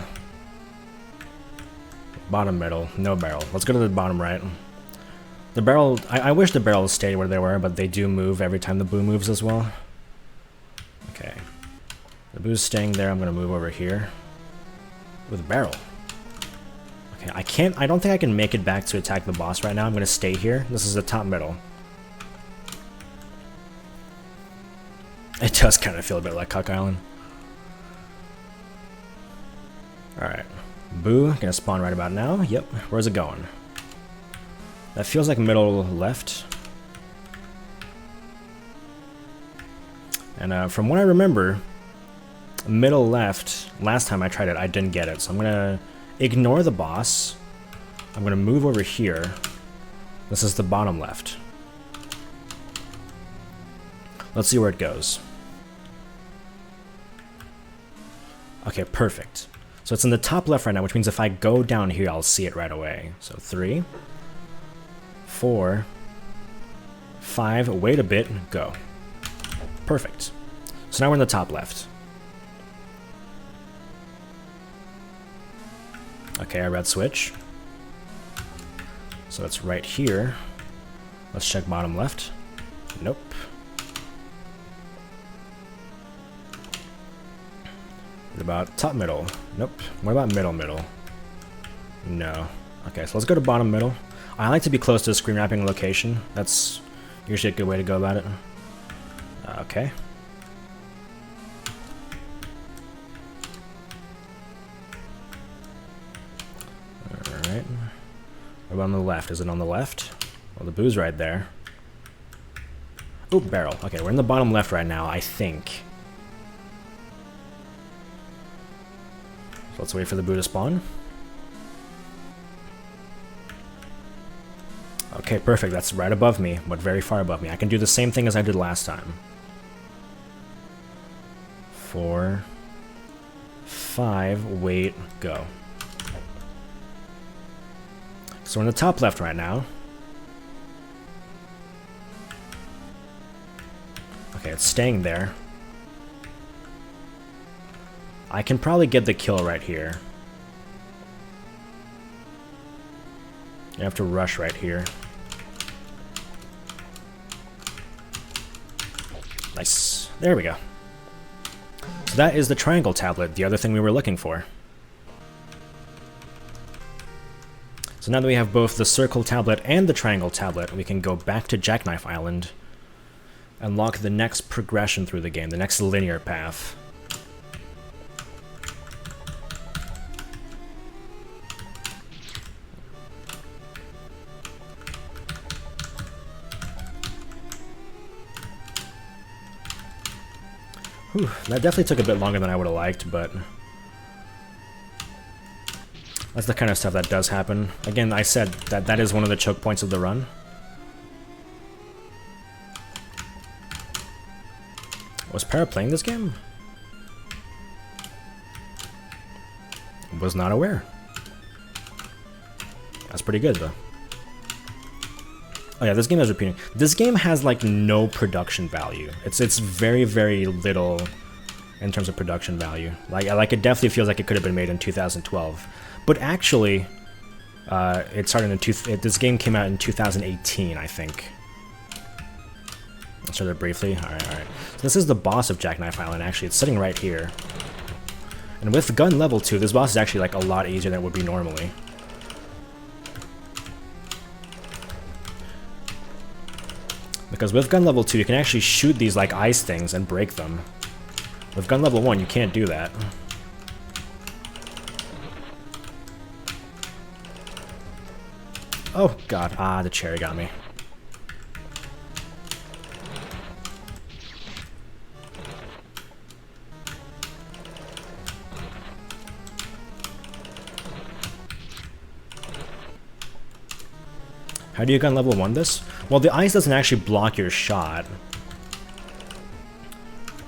Bottom middle. No barrel. Let's go to the bottom right. The barrel... I wish the barrels stayed where they were, but they do move every time the boo moves as well. Okay. The boo's staying there. I'm going to move over here. With a barrel. Okay, I don't think I can make it back to attack the boss right now. I'm going to stay here. This is the top middle. It does kind of feel a bit like Cuck Island. Alright. Boo, gonna spawn right about now. Yep. Where's it going? That feels like middle left. And from what I remember, middle left, last time I tried it, I didn't get it. So I'm gonna ignore the boss. I'm gonna move over here. This is the bottom left. Let's see where it goes. Okay, perfect. So it's in the top left right now, which means if I go down here, I'll see it right away. So 3, 4, 5, wait a bit, go. Perfect. So now we're in the top left. Okay, I red switch. So it's right here. Let's check bottom left. Nope. What about top middle? Nope. What about middle middle? No. Okay, so let's go to bottom middle. I like to be close to the screen wrapping location. That's usually a good way to go about it. Okay. Alright. What about on the left? Is it on the left? Well, the boo's right there. Oh, barrel. Okay, we're in the bottom left right now, I think. So let's wait for the boo to spawn. Okay, perfect. That's right above me, but very far above me. I can do the same thing as I did last time. 4, 5, wait, go. So we're in the top left right now. Okay, it's staying there. I can probably get the kill right here. You have to rush right here. Nice. There we go. So that is the triangle tablet, the other thing we were looking for. So now that we have both the circle tablet and the triangle tablet, we can go back to Jackknife Island, unlock the next progression through the game, the next linear path. Whew, that definitely took a bit longer than I would have liked, but that's the kind of stuff that does happen. Again, I said that that is one of the choke points of the run. Was Para playing this game? Was not aware. That's pretty good, though. Oh yeah, this game is repeating. This game has like no production value. It's very, very little in terms of production value. Like it definitely feels like it could have been made in 2012. But actually, it started in this game came out in 2018, I think. Let's start it briefly. Alright. So this is the boss of Jackknife Island, actually. It's sitting right here. And with gun level 2, this boss is actually like a lot easier than it would be normally. Because with gun level 2, you can actually shoot these like ice things and break them. With gun level 1, you can't do that. Oh god, the cherry got me. How do you gun level 1 this? Well, the ice doesn't actually block your shot.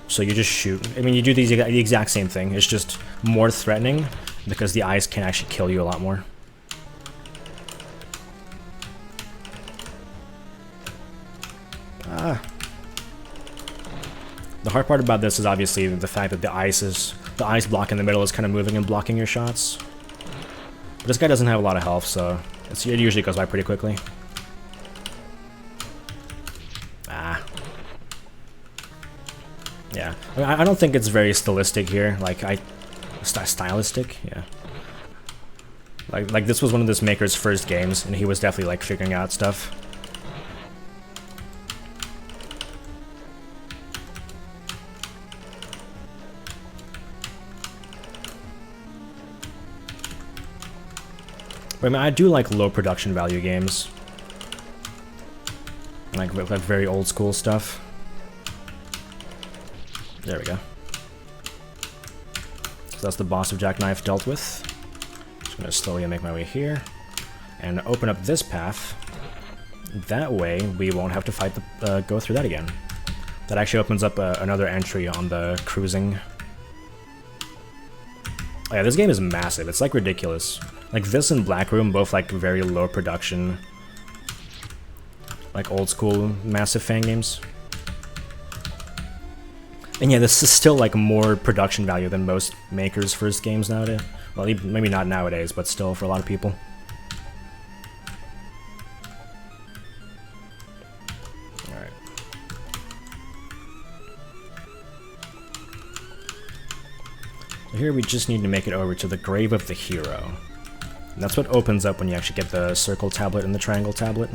So you just shoot. I mean, you do the exact same thing. It's just more threatening because the ice can actually kill you a lot more. The hard part about this is obviously the fact that the ice block in the middle is kind of moving and blocking your shots. But this guy doesn't have a lot of health, so it usually goes by pretty quickly. Yeah, I mean, I don't think it's very stylistic here. Like stylistic, yeah. Like this was one of this maker's first games, and he was definitely like figuring out stuff. But I mean, I do like low production value games, like very old school stuff. There we go. So that's the boss of Jackknife dealt with. Just gonna slowly make my way here and open up this path. That way we won't have to fight go through that again. That actually opens up another entry on the cruising. Oh yeah, this game is massive. It's like ridiculous. Like this and Black Room, both like very low production, like old school massive fan games. And yeah, this is still like more production value than most makers' first games nowadays. Well, maybe not nowadays, but still for a lot of people. Alright. So here we just need to make it over to the Grave of the Hero. And that's what opens up when you actually get the circle tablet and the triangle tablet.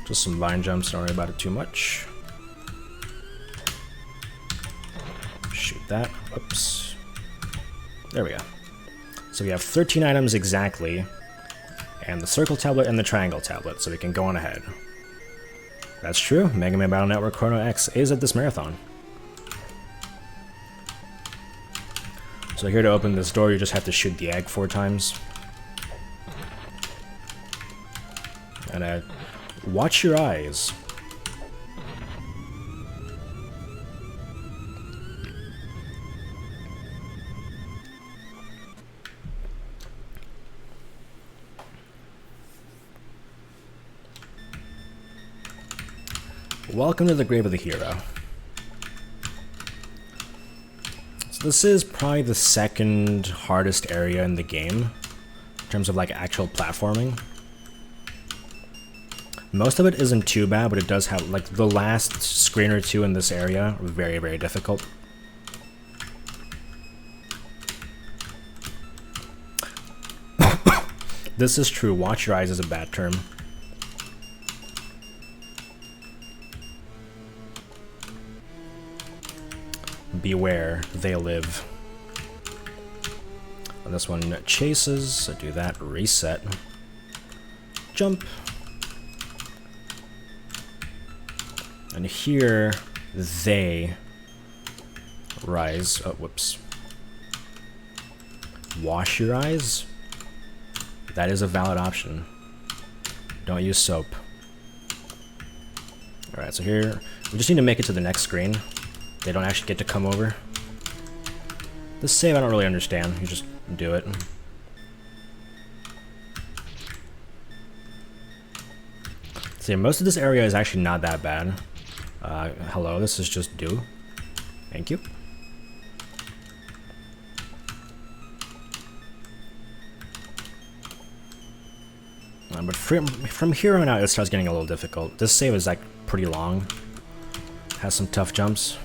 Just some vine jumps, don't worry about it too much. Shoot that. Whoops. There we go. So we have 13 items exactly, and the circle tablet and the triangle tablet, so we can go on ahead. That's true, Mega Man Battle Network Chrono X is at this marathon. So here to open this door, you just have to shoot the egg 4 times. And watch your eyes. Welcome to the grave of the hero. So this is probably the second hardest area in the game in terms of like actual platforming. Most of it isn't too bad, but it does have like the last screen or two in this area are very, very difficult. This is true. Watch your eyes is a bad term. Beware, they live. And this one chases, so do that, reset, jump. And here, they rise. Oh, whoops. Wash your eyes? That is a valid option. Don't use soap. Alright, so here, we just need to make it to the next screen. They don't actually get to come over. This save I don't really understand. You just do it. See, most of this area is actually not that bad. Hello, this is just do. Thank you. But from here on out, it starts getting a little difficult. This save is like pretty long. Has some tough jumps.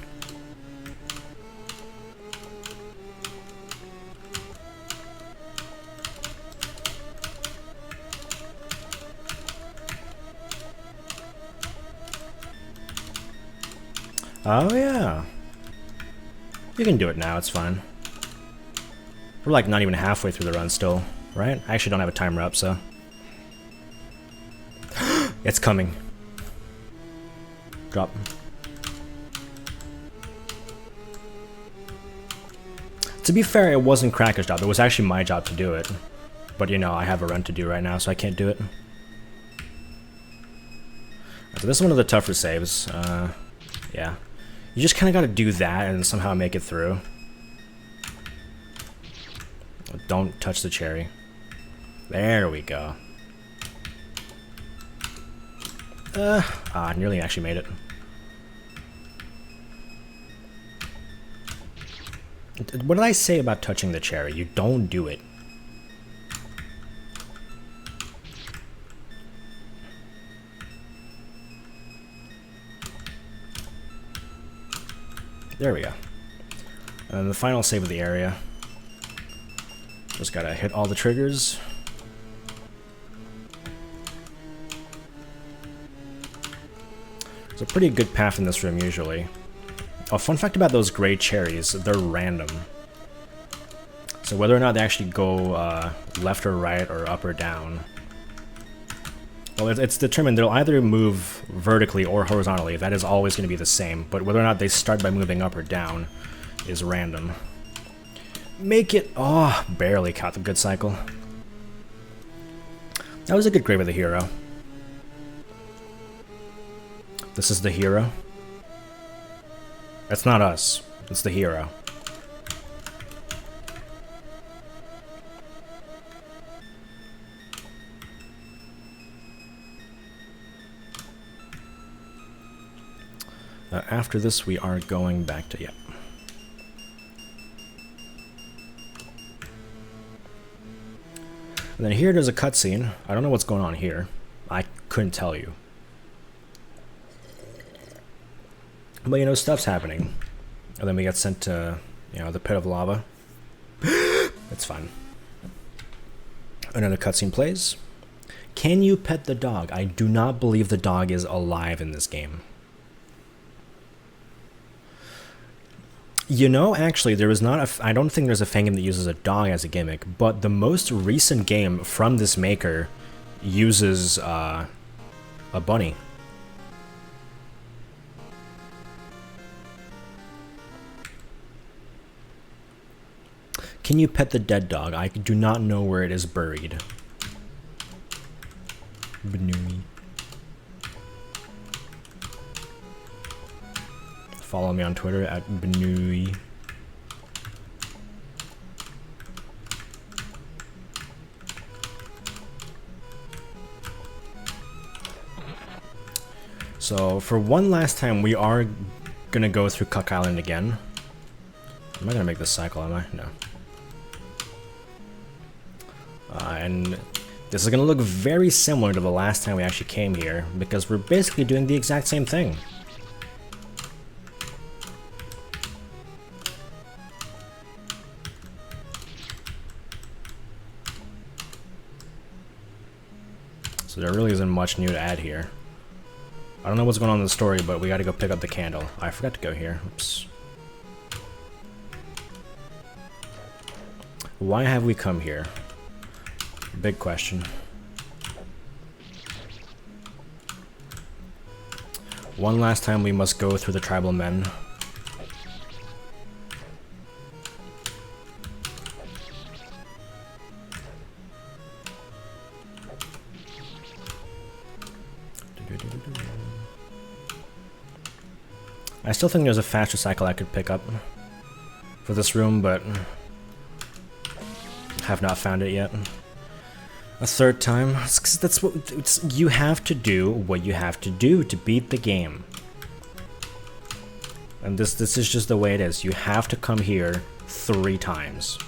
Oh yeah. You can do it now, it's fine. We're like not even halfway through the run still, right? I actually don't have a timer up, so. It's coming. Drop. To be fair, it wasn't Cracker's job. It was actually my job to do it. But you know, I have a run to do right now, so I can't do it. So this is one of the tougher saves. Yeah. You just kind of got to do that and somehow make it through. Don't touch the cherry. There we go. Nearly actually made it. What did I say about touching the cherry? You don't do it. There we go. And the final save of the area. Just gotta hit all the triggers. It's a pretty good path in this room usually. Oh, fun fact about those gray cherries, they're random. So whether or not they actually go left or right or up or down, well, it's determined they'll either move vertically or horizontally. That is always going to be the same, but whether or not they start by moving up or down is random. Make it... Oh, barely caught the good cycle. That was a good grave of the hero. This is the hero. That's not us. It's the hero. After this, we are going back to... Yep. And then here there's a cutscene. I don't know what's going on here. I couldn't tell you. But, you know, stuff's happening. And then we get sent to, you know, the pit of lava. It's fun. Another cutscene plays. Can you pet the dog? I do not believe the dog is alive in this game. You know, actually, there is not a... I don't think there's a Fangame that uses a dog as a gimmick, but the most recent game from this maker uses a bunny. Can you pet the dead dog? I do not know where it is buried. Banooey. Follow me on Twitter at Benui. So for one last time, we are gonna go through Cuck Island again. Am I gonna make this cycle? Am I? No. And this is gonna look very similar to the last time we actually came here, because we're basically doing the exact same thing. So there really isn't much new to add here. I don't know what's going on in the story, but we gotta go pick up the candle. I forgot to go here. Oops. Why have we come here? Big question. One last time we must go through the tribal men. I still think there's a faster cycle I could pick up for this room, but have not found it yet. A third time. That's what you have to do. What you have to do to beat the game, and this is just the way it is. You have to come here 3 times.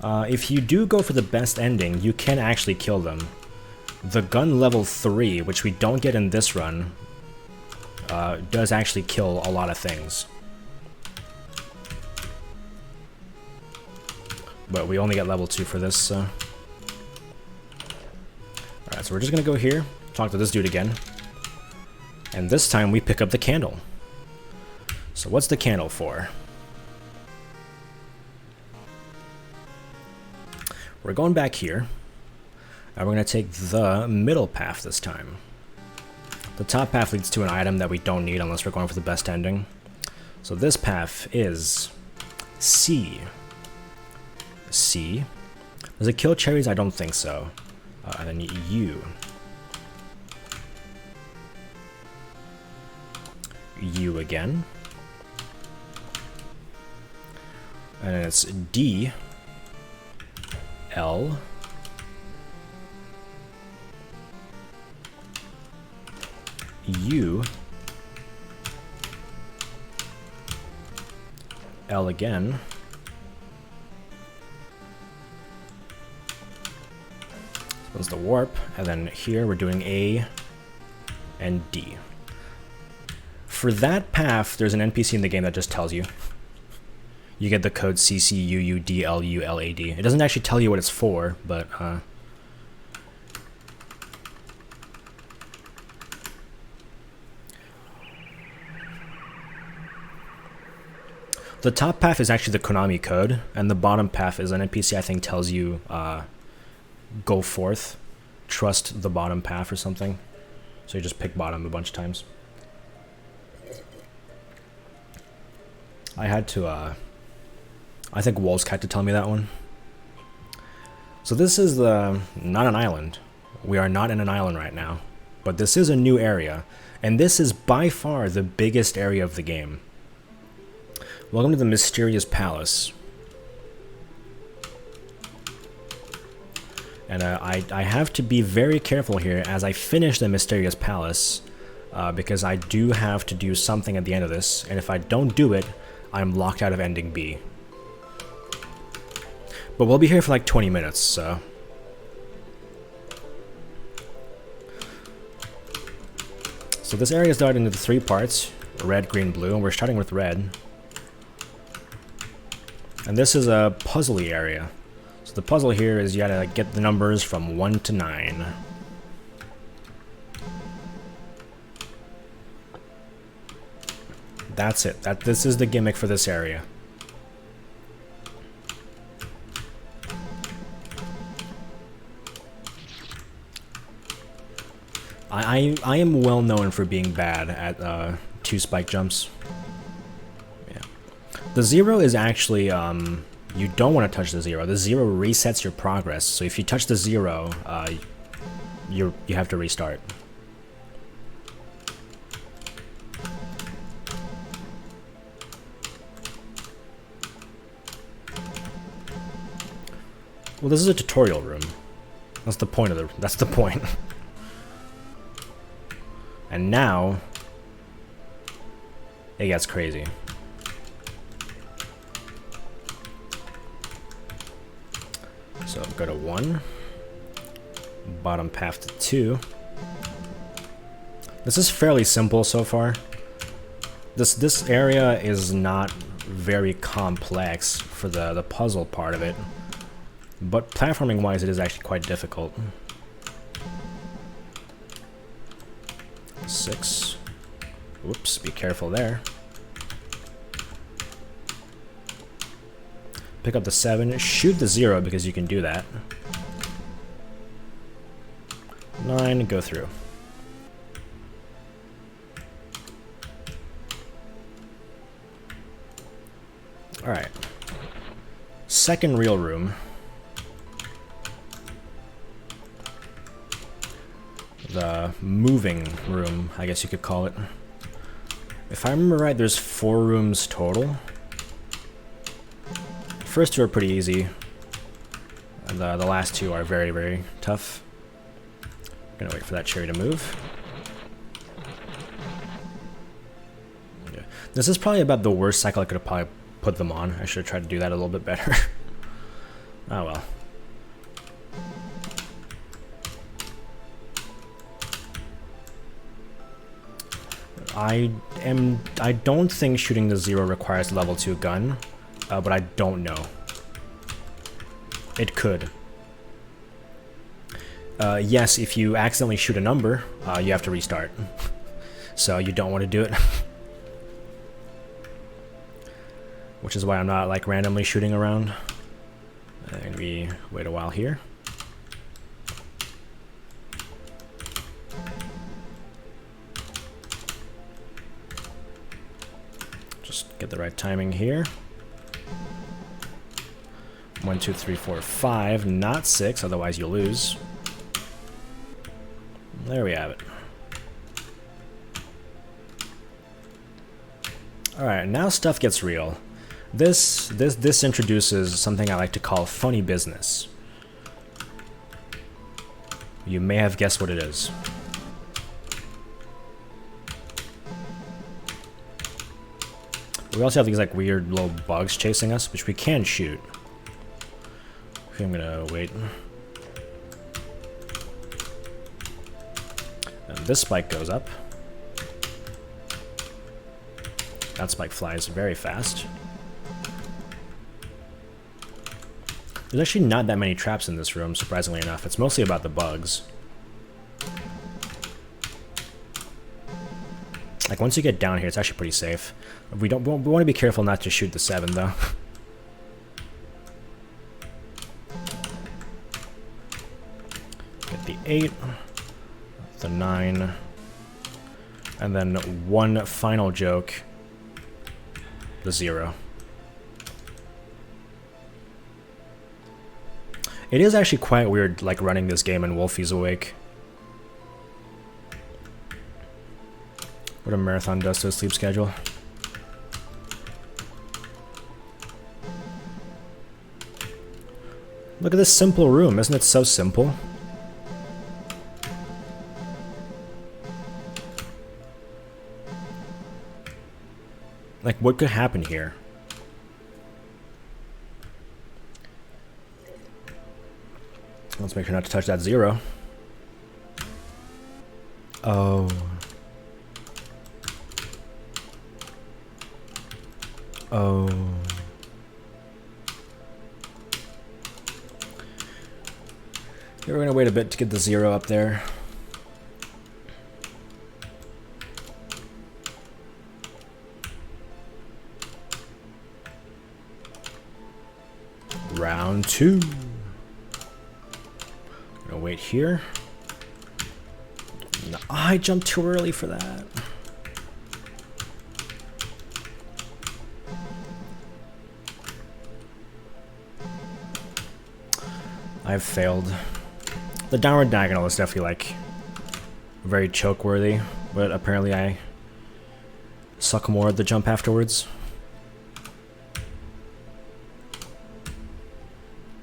If you do go for the best ending, you can actually kill them. The gun level 3, which we don't get in this run, does actually kill a lot of things. But we only get level 2 for this, so... Alright, so we're just gonna go here, talk to this dude again. And this time we pick up the candle. So what's the candle for? We're going back here. And we're going to take the middle path this time. The top path leads to an item that we don't need unless we're going for the best ending. So this path is C. C. Does it kill cherries? I don't think so. And then U. U again. And then it's D. L. U, L again, that's the warp, and then here we're doing A and D. For that path, there's an NPC in the game that just tells you. You get the code CCUUDLULAD. It doesn't actually tell you what it's for, but the top path is actually the Konami code, and the bottom path is an NPC I think tells you, go forth, trust the bottom path or something. So you just pick bottom a bunch of times. I had to, I think Wolf's had to tell me that one. So this is not an island. We are not in an island right now, but this is a new area, and this is by far the biggest area of the game. Welcome to the Mysterious Palace. And I have to be very careful here as I finish the Mysterious Palace, because I do have to do something at the end of this, and if I don't do it, I'm locked out of ending B. But we'll be here for like 20 minutes, so... So this area is divided into 3 parts, red, green, blue, and we're starting with red. And this is a puzzly area. So the puzzle here is you gotta get the numbers from 1 to 9. That's it. This is the gimmick for this area. I am well known for being bad at 2 spike jumps. Yeah. The 0 is actually you don't want to touch the 0. The 0 resets your progress. So if you touch the 0, you have to restart. Well, this is a tutorial room. That's the point of the. That's the point. And now it gets crazy. So go to 1. Bottom path to 2. This is fairly simple so far. This area is not very complex for the puzzle part of it, but platforming wise it is actually quite difficult. 6. Whoops, be careful there. Pick up the 7, shoot the 0 because you can do that. 9, go through. Alright. Second real room. The moving room, I guess you could call it. If I remember right, there's 4 rooms total. The first 2 are pretty easy. And the last 2 are very, very tough. Gonna wait for that cherry to move. Yeah. This is probably about the worst cycle I could have probably put them on. I should have tried to do that a little bit better. Oh well. I don't think shooting the 0 requires a level 2 gun, but I don't know. It could. Yes, if you accidentally shoot a number, you have to restart. So you don't want to do it. Which is why I'm not like randomly shooting around. And we wait a while here. Just get the right timing here. 1, 2, 3, 4, 5, not 6, otherwise you'll lose. There we have it. Alright, now stuff gets real. This introduces something I like to call funny business. You may have guessed what it is. We also have these like weird little bugs chasing us, which we can shoot. Okay, I'm gonna wait. And this spike goes up. That spike flies very fast. There's actually not that many traps in this room, surprisingly enough. It's mostly about the bugs. Like once you get down here, it's actually pretty safe. We want to be careful not to shoot the 7 though. Get the 8, the 9, and then one final joke, the 0. It is actually quite weird, like running this game and Wolfie's awake. What a marathon does to a sleep schedule. Look at this simple room, isn't it so simple? Like, what could happen here? Let's make sure not to touch that 0. Oh. Oh. We're gonna wait a bit to get the 0 up there. Round 2. Gonna wait here. No, I jumped too early for that. I've failed. The downward diagonal is definitely like very choke worthy, but apparently I suck more at the jump afterwards.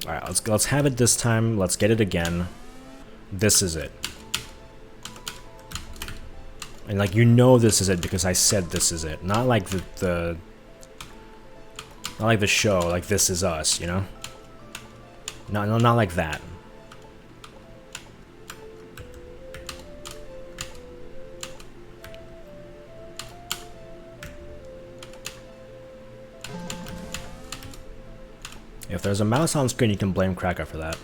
All right, let's have it this time. Let's get it again. This is it. And like, you know this is it because I said this is it. Not like not like the show, like This Is Us, you know? No, not like that. If there's a mouse on screen, you can blame Cracker for that.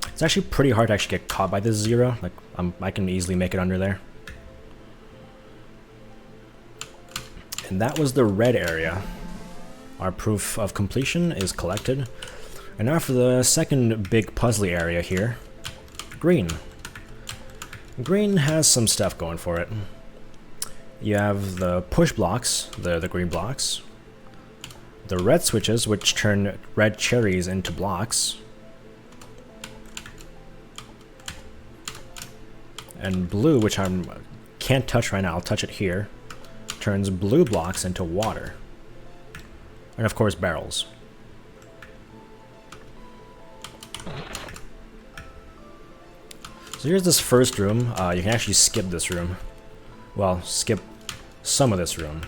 It's actually pretty hard to actually get caught by this zero. Like, I can easily make it under there. And that was the red area. Our proof of completion is collected. And now for the second big puzzly area here. Green. Green has some stuff going for it. You have the push blocks, the green blocks. The red switches, which turn red cherries into blocks. And blue, which I can't touch right now, I'll touch it here, turns blue blocks into water. And of course, barrels. So here's this first room. You can actually skip this room. Well, skip some of this room.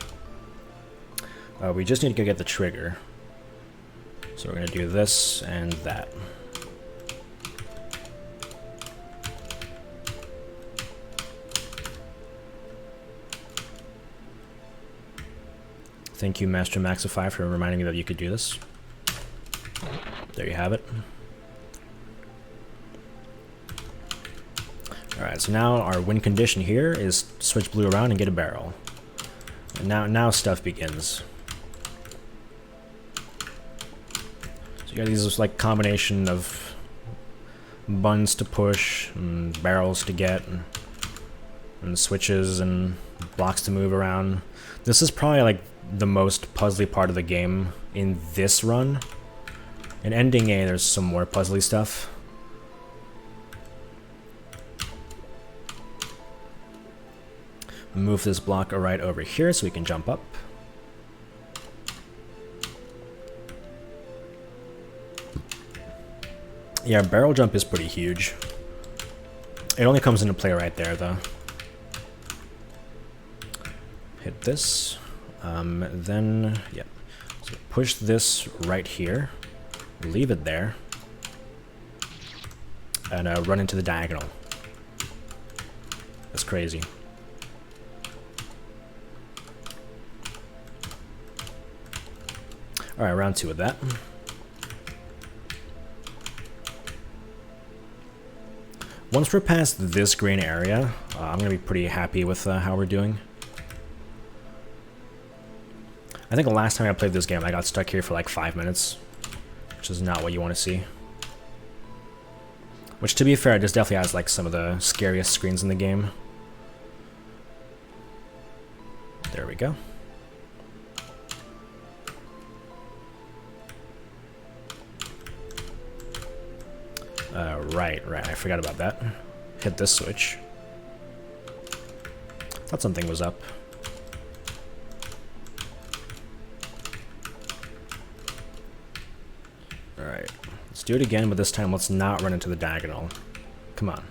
We just need to go get the trigger. So we're going to do this and that. Thank you, Master Maxify, for reminding me that you could do this. There you have it. Alright, so now our win condition here is switch blue around and get a barrel. And now stuff begins. So you got these like combination of buttons to push and barrels to get and switches and blocks to move around. This is probably like the most puzzly part of the game in this run. In Ending A, there's some more puzzly stuff. Move this block right over here so we can jump up. Yeah, barrel jump is pretty huge. It only comes into play right there, though. Hit this. Then, yeah. So push this right here. Leave it there. And run into the diagonal. That's crazy. Alright, round 2 of that. Once we're past this green area, I'm going to be pretty happy with how we're doing. I think the last time I played this game, I got stuck here for like 5 minutes, which is not what you want to see. Which, to be fair, this definitely has like some of the scariest screens in the game. There we go. Right, I forgot about that. Hit this switch. Thought something was up. Alright, let's do it again, but this time let's not run into the diagonal. Come on.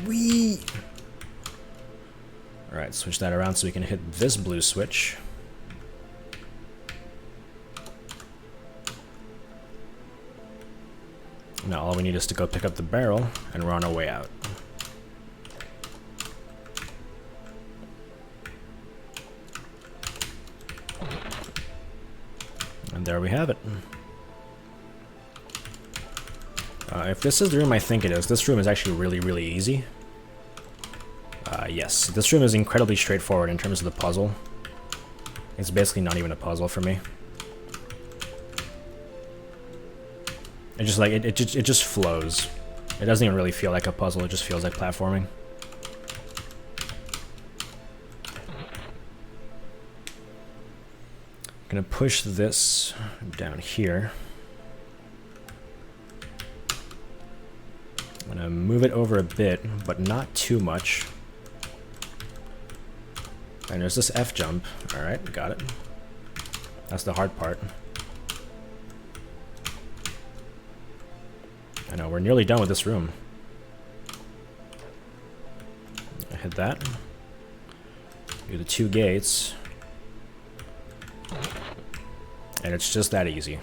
Whee! Alright, switch that around so we can hit this blue switch. Now all we need is to go pick up the barrel, and we're on our way out. And there we have it. If this is the room I think it is, this room is actually really, really easy. Yes, this room is incredibly straightforward in terms of the puzzle. It's basically not even a puzzle for me. It just like it just flows. It doesn't even really feel like a puzzle. It just feels like platforming. I'm gonna push this down here. I'm gonna move it over a bit, but not too much. And there's this F jump. Alright, got it. That's the hard part. I know, we're nearly done with this room. I hit that. Do the 2 gates. And it's just that easy.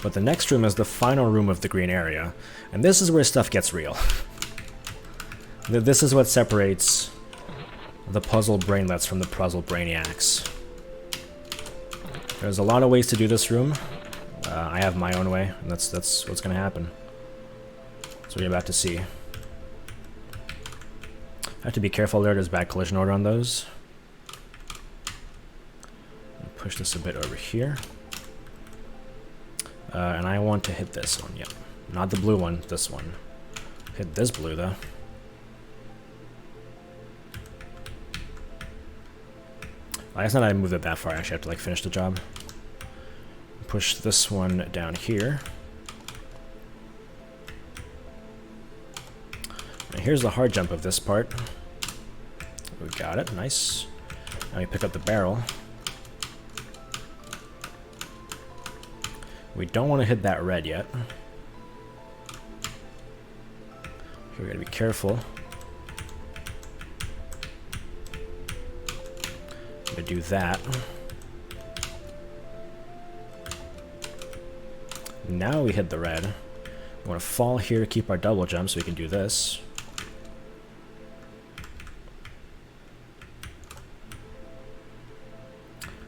But the next room is the final room of the green area. And this is where stuff gets real. This is what separates the puzzle brainlets from the puzzle brainiacs. There's a lot of ways to do this room. I have my own way, and that's what's gonna happen. That's what you're about to see. I have to be careful there, there's bad collision order on those. Push this a bit over here. And I want to hit this one, yep. Not the blue one, this one. Hit this blue, though. I guess not I moved it that far, I actually have to like finish the job. Push this one down here. And here's the hard jump of this part. We got it, nice. Now we pick up the barrel. We don't want to hit that red yet. Here we gotta be careful. I'm gonna do that. Now we hit the red. We want to fall here, keep our double jump so we can do this.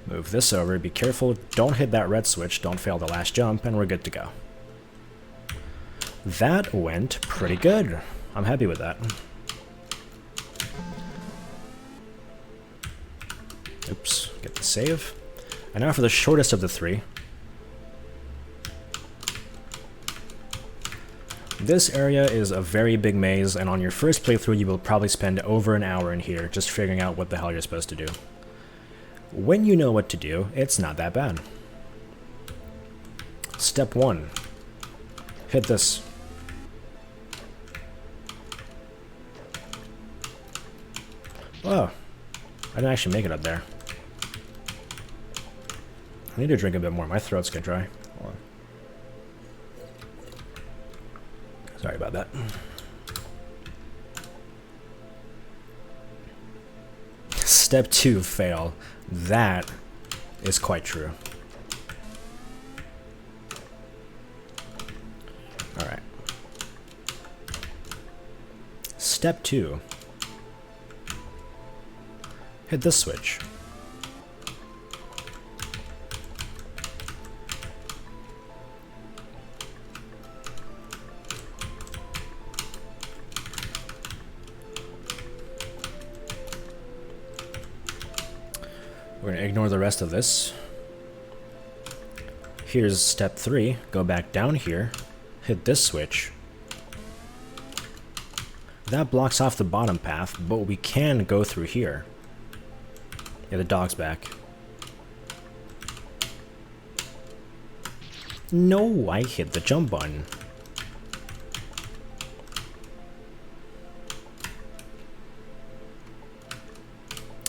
Move this over, be careful, don't hit that red switch, don't fail the last jump, and we're good to go. That went pretty good. I'm happy with that. Oops, get the save. And now for the shortest of the 3. This area is a very big maze, and on your first playthrough you will probably spend over an hour in here just figuring out what the hell you're supposed to do. When you know what to do, it's not that bad. Step 1. Hit this. Oh, I didn't actually make it up there. I need to drink a bit more, my throat's getting dry. Hold on. Sorry about that. Step 2, fail. That is quite true. Alright. Step 2. Hit this switch. We're going to ignore the rest of this. Here's step 3. Go back down here. Hit this switch. That blocks off the bottom path, but we can go through here. Yeah, the dog's back. No, I hit the jump button.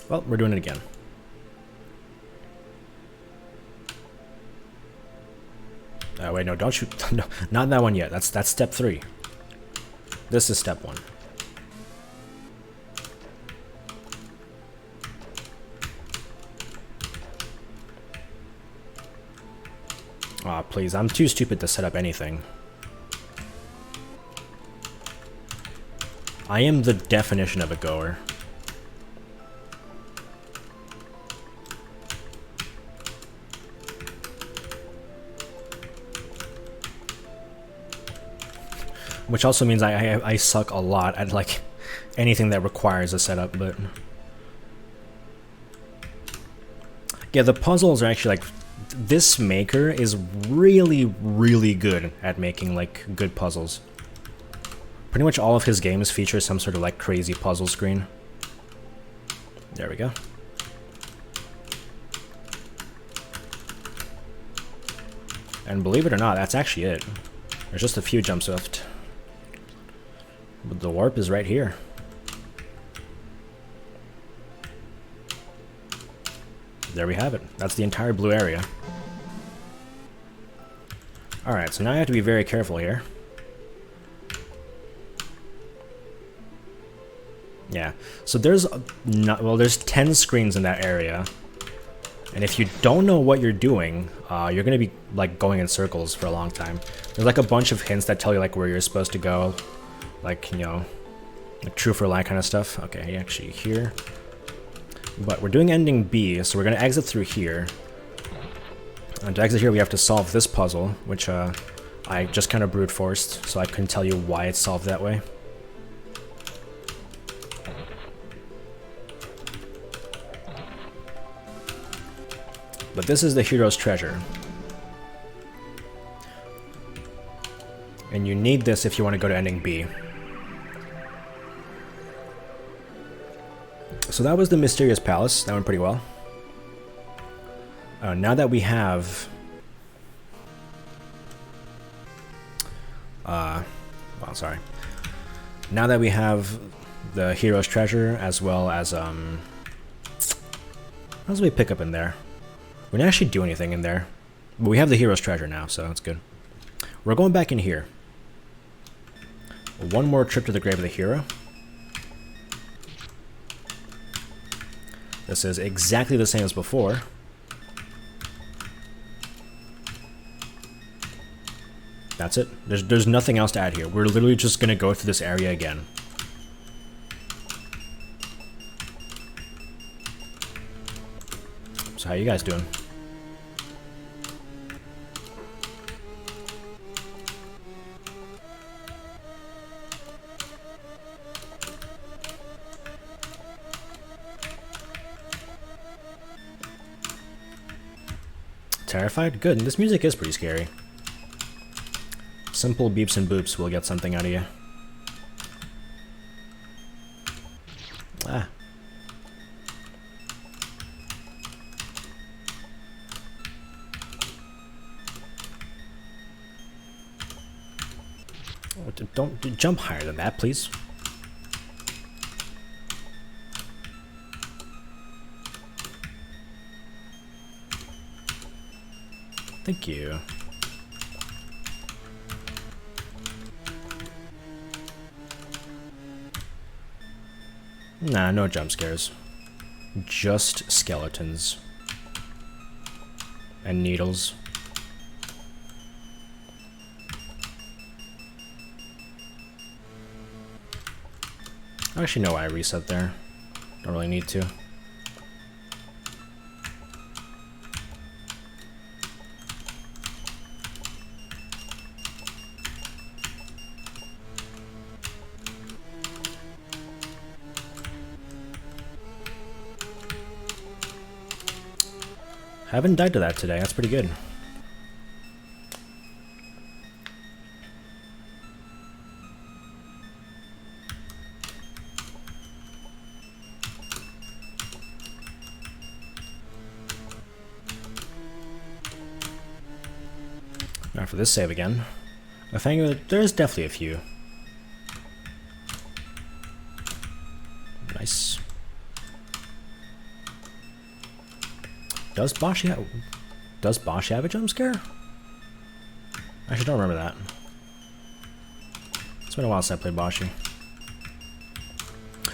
Well, we're doing it again. Wait, no, don't shoot. No, not that one yet. That's step 3. This is step 1. Aw, please, I'm too stupid to set up anything. I am the definition of a goer. Which also means I suck a lot at, like, anything that requires a setup, but... Yeah, the puzzles are actually, like... This maker is really, really good at making, like, good puzzles. Pretty much all of his games feature some sort of, like, crazy puzzle screen. There we go. And believe it or not, that's actually it. There's just a few jumps left. But the warp is right here. there we have it. That's the entire blue area. Alright, so now I have to be very careful here. Yeah, so there's there's 10 screens in that area. And if you don't know what you're doing, you're going to be like going in circles for a long time. There's like a bunch of hints that tell you like where you're supposed to go. Like, you know, like true for life kind of stuff. Okay, actually here. But we're doing ending B, so we're going to exit through here. And to exit here, we have to solve this puzzle, which I just kind of brute forced, so I couldn't tell you why it's solved that way. But this is the hero's treasure. And you need this if you want to go to ending B. So that was the Mysterious Palace. That went pretty well. Now that we have... well, sorry. Now that we have the hero's treasure, as well as... what else do we pick up in there? We didn't actually do anything in there. But we have the hero's treasure now, so that's good. We're going back in here. One more trip to the grave of the hero. This is exactly the same as before. That's it. There's nothing else to add here. We're literally just going to go through this area again. So how you guys doing? Terrified? Good. This music is pretty scary. Simple beeps and boops will get something out of you. Ah. Oh, don't jump higher than that, please. Thank you. Nah, no jump scares. Just skeletons. And needles. I actually know why I reset there. Don't really need to. Haven't died to that today, that's pretty good. Now for this save again. I think there's definitely a few. Nice. Does Boshi have a jump scare? I actually don't remember that. It's been a while since I played Boshi.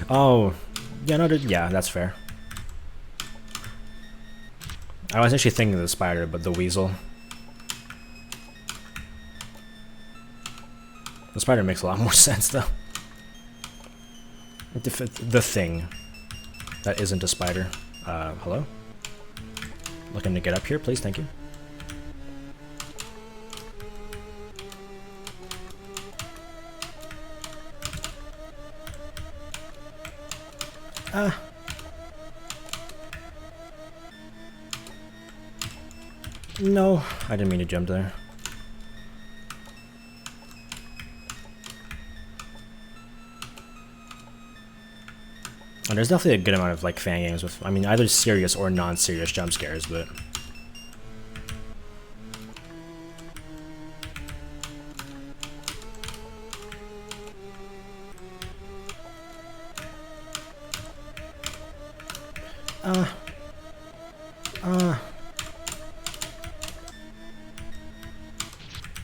Oh, yeah, no, yeah, that's fair. I was actually thinking of the spider, but the weasel. The spider makes a lot more sense, though. The thing that isn't a spider. Hello? Looking to get up here, please, thank you. No, I didn't mean to jump there. And there's definitely a good amount of like Fangames with, I mean, either serious or non-serious jump scares, but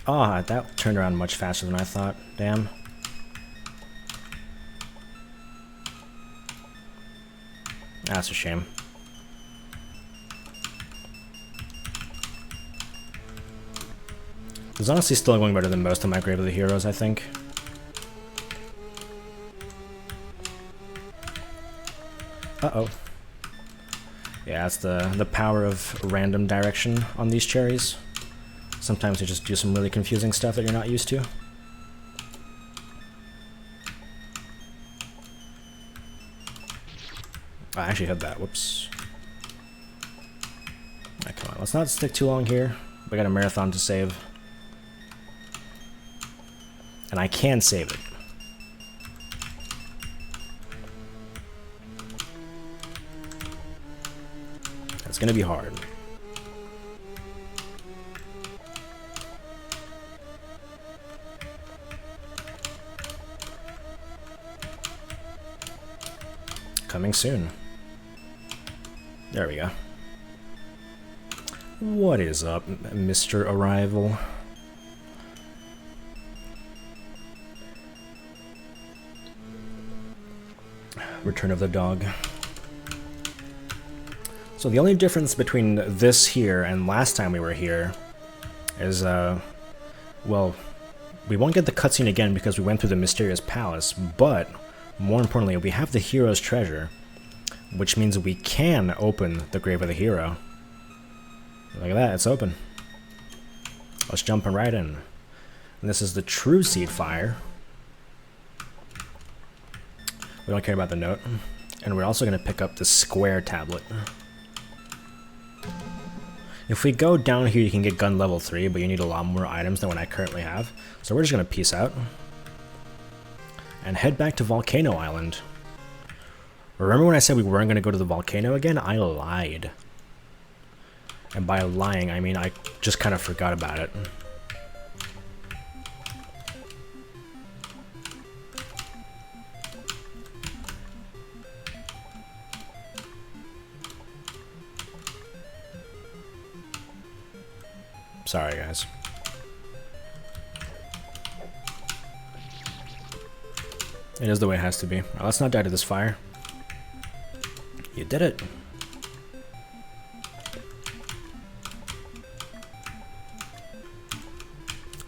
Ah, that turned around much faster than I thought. Damn. That's a shame. It's honestly still going better than most of my Grave of the Heroes, I think. Uh-oh. Yeah, that's the power of random direction on these cherries. Sometimes they just do some really confusing stuff that you're not used to. I actually had that. Whoops. Alright, come on. Let's not stick too long here. We got a marathon to save. And I can save it. It's gonna be hard. Coming soon. There we go. What is up, Mr. Arrival? Return of the Dog. So the only difference between this here and last time we were here is, well, we won't get the cutscene again because we went through the mysterious palace, but more importantly, we have the hero's treasure, which means we can open the Grave of the Hero. Look at that, it's open. Let's jump right in. And this is the True Seed Fire. We don't care about the note. And we're also going to pick up the Square Tablet. If we go down here, you can get gun level 3, but you need a lot more items than what I currently have. So we're just going to peace out. And head back to Volcano Island. Remember when I said we weren't going to go to the volcano again? I lied. And by lying, I mean I just kind of forgot about it. Sorry, guys. It is the way it has to be. Right, let's not die to this fire. You did it.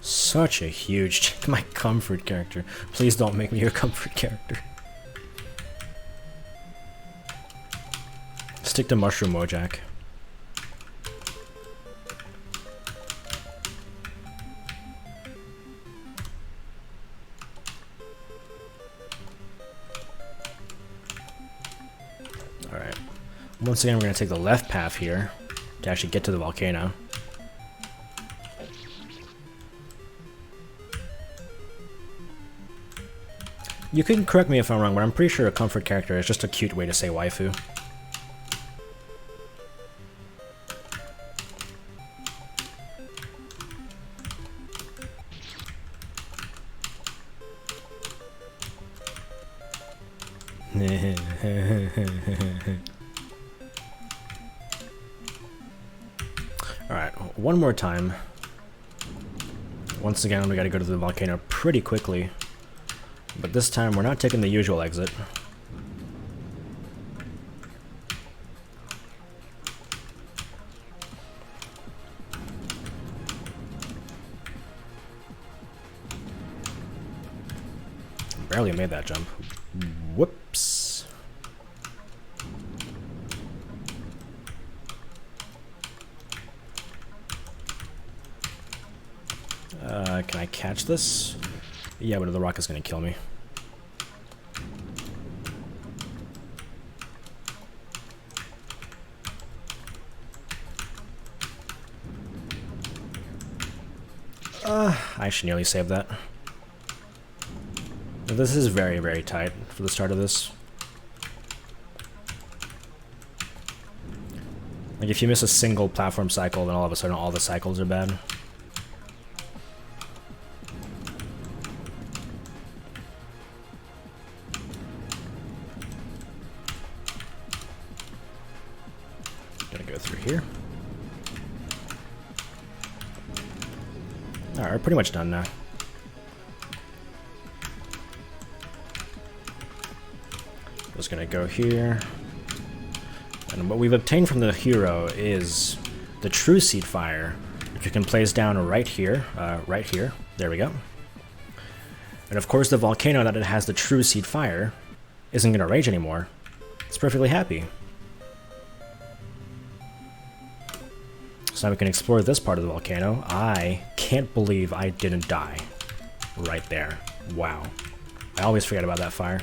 Such a huge my comfort character. Please don't make me your comfort character. Stick to Mushroom Wojak. Alright. Once again, we're going to take the left path here to actually get to the volcano. You can correct me if I'm wrong, but I'm pretty sure a comfort character is just a cute way to say waifu. Alright, one more time. Once again, we gotta go to the volcano pretty quickly. But this time, we're not taking the usual exit. Barely made that jump. Whoops. Can I catch this? Yeah, but the rock is going to kill me. I should nearly save that. This is very, very tight for the start of this. Like, if you miss a single platform cycle, then all of a sudden all the cycles are bad. Gonna go through here. Alright, we're pretty much done now. Just gonna go here. And what we've obtained from the hero is the true seed fire, which you can place down right here. Right here. There we go. And of course the volcano that it has the true seed fire isn't gonna rage anymore. It's perfectly happy. So now we can explore this part of the volcano. I can't believe I didn't die right there. Wow. I always forget about that fire.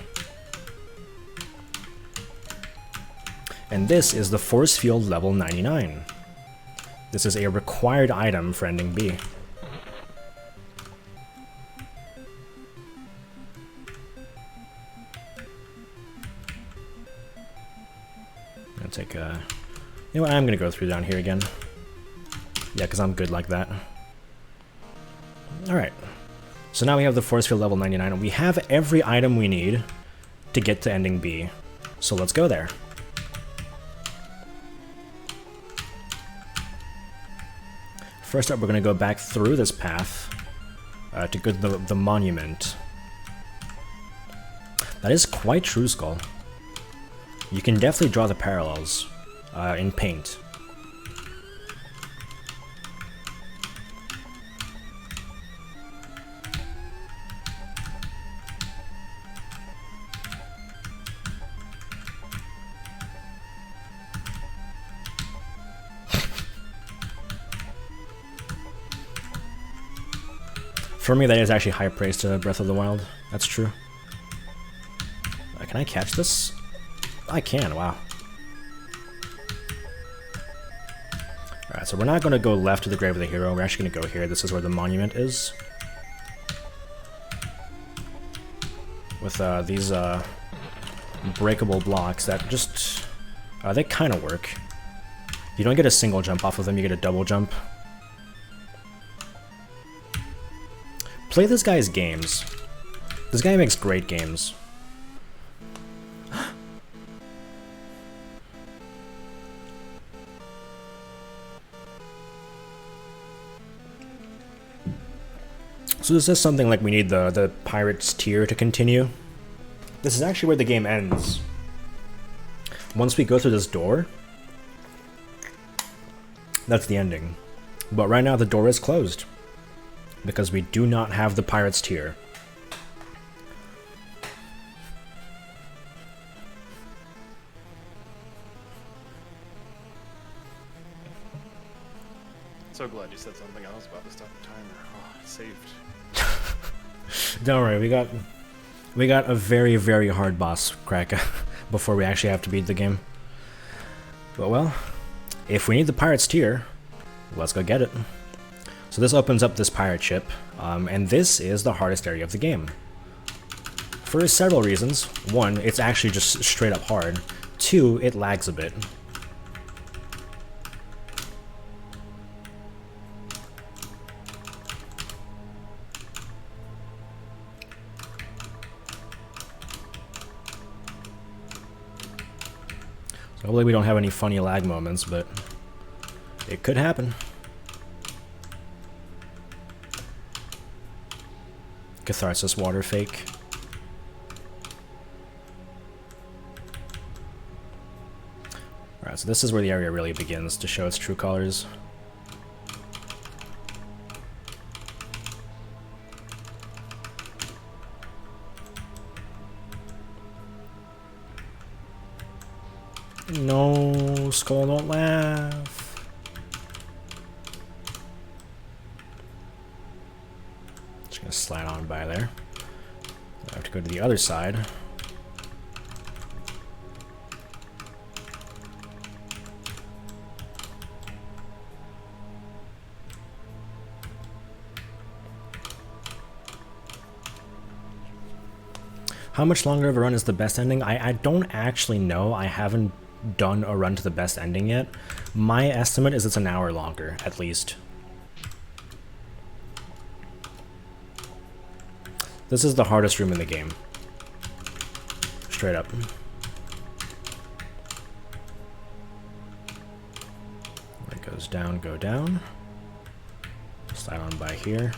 And this is the force field level 99. This is a required item for ending B. I'm gonna take a... You know what, I'm gonna go through down here again. Yeah, because I'm good like that. Alright. So now we have the force field level 99, and we have every item we need to get to ending B. So let's go there. First up, we're going to go back through this path to go to the monument. That is quite True Skull. You can definitely draw the parallels in paint. For me, that is actually high praise to Breath of the Wild. That's true. Can I catch this? I can, wow. Alright, so we're not going to go left to the Grave of the Hero. We're actually going to go here. This is where the monument is. With these breakable blocks that just... they kind of work. You don't get a single jump off of them, you get a double jump. Play this guy's games. This guy makes great games. So this is something like we need the Pirate's Tier to continue. This is actually where the game ends. Once we go through this door, that's the ending. But right now the door is closed, because we do not have the Pirate's Tier. So glad you said something else about the stop the timer. Oh, it's saved. Don't worry, we got a very, very hard boss crack before we actually have to beat the game. But well, if we need the Pirate's Tier, let's go get it. So this opens up this pirate ship, and this is the hardest area of the game. For several reasons. One, it's actually just straight up hard. Two, it lags a bit. So hopefully we don't have any funny lag moments, but it could happen. Catharsis water fake. Alright, so this is where the area really begins to show its true colors. No, Skull, don't laugh. Just gonna slide on by there. I have to go to the other side. How much longer of a run is the best ending? I don't actually know. I haven't done a run to the best ending yet. My estimate is it's an hour longer, at least. This is the hardest room in the game. Straight up. It goes down, go down. Slide on by here.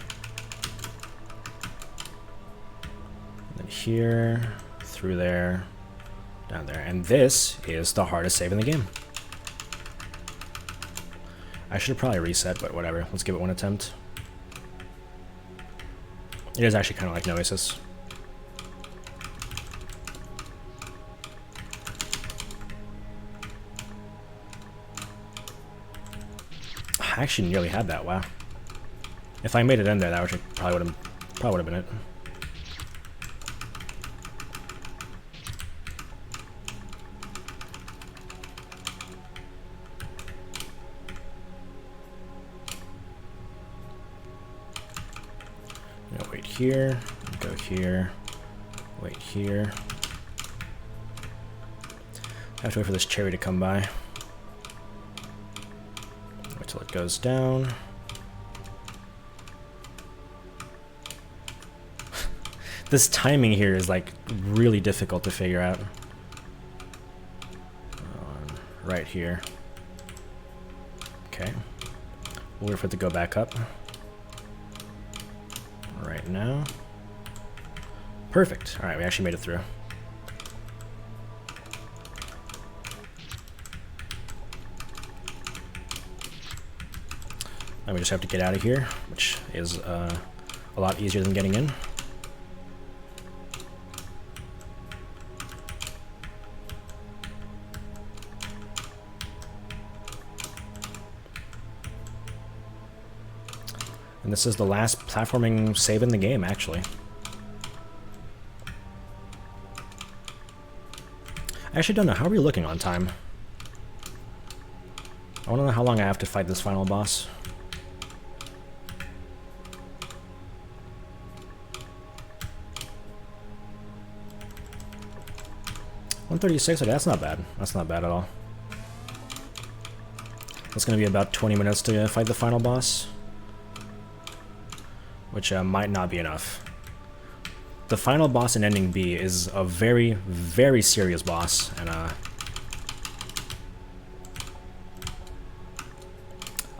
And then here, through there, down there. And this is the hardest save in the game. I should probably reset, but whatever. Let's give it one attempt. It is actually kind of like Noesis. I actually nearly had that. Wow. If I made it in there, that probably would have been it. Wait here, go here, wait here. I have to wait for this cherry to come by. Wait till it goes down. This timing here is like really difficult to figure out. Right here. Okay. We'll wait for it to go back up. Right now. Perfect. Alright, we actually made it through. And we just have to get out of here, which is a lot easier than getting in. And this is the last platforming save in the game, actually. I actually don't know. How are we looking on time? I want to know how long I have to fight this final boss. $136. Okay, that's not bad. That's not bad at all. It's going to be about 20 minutes to fight the final boss, which might not be enough. The final boss in Ending B is a very, very serious boss, and I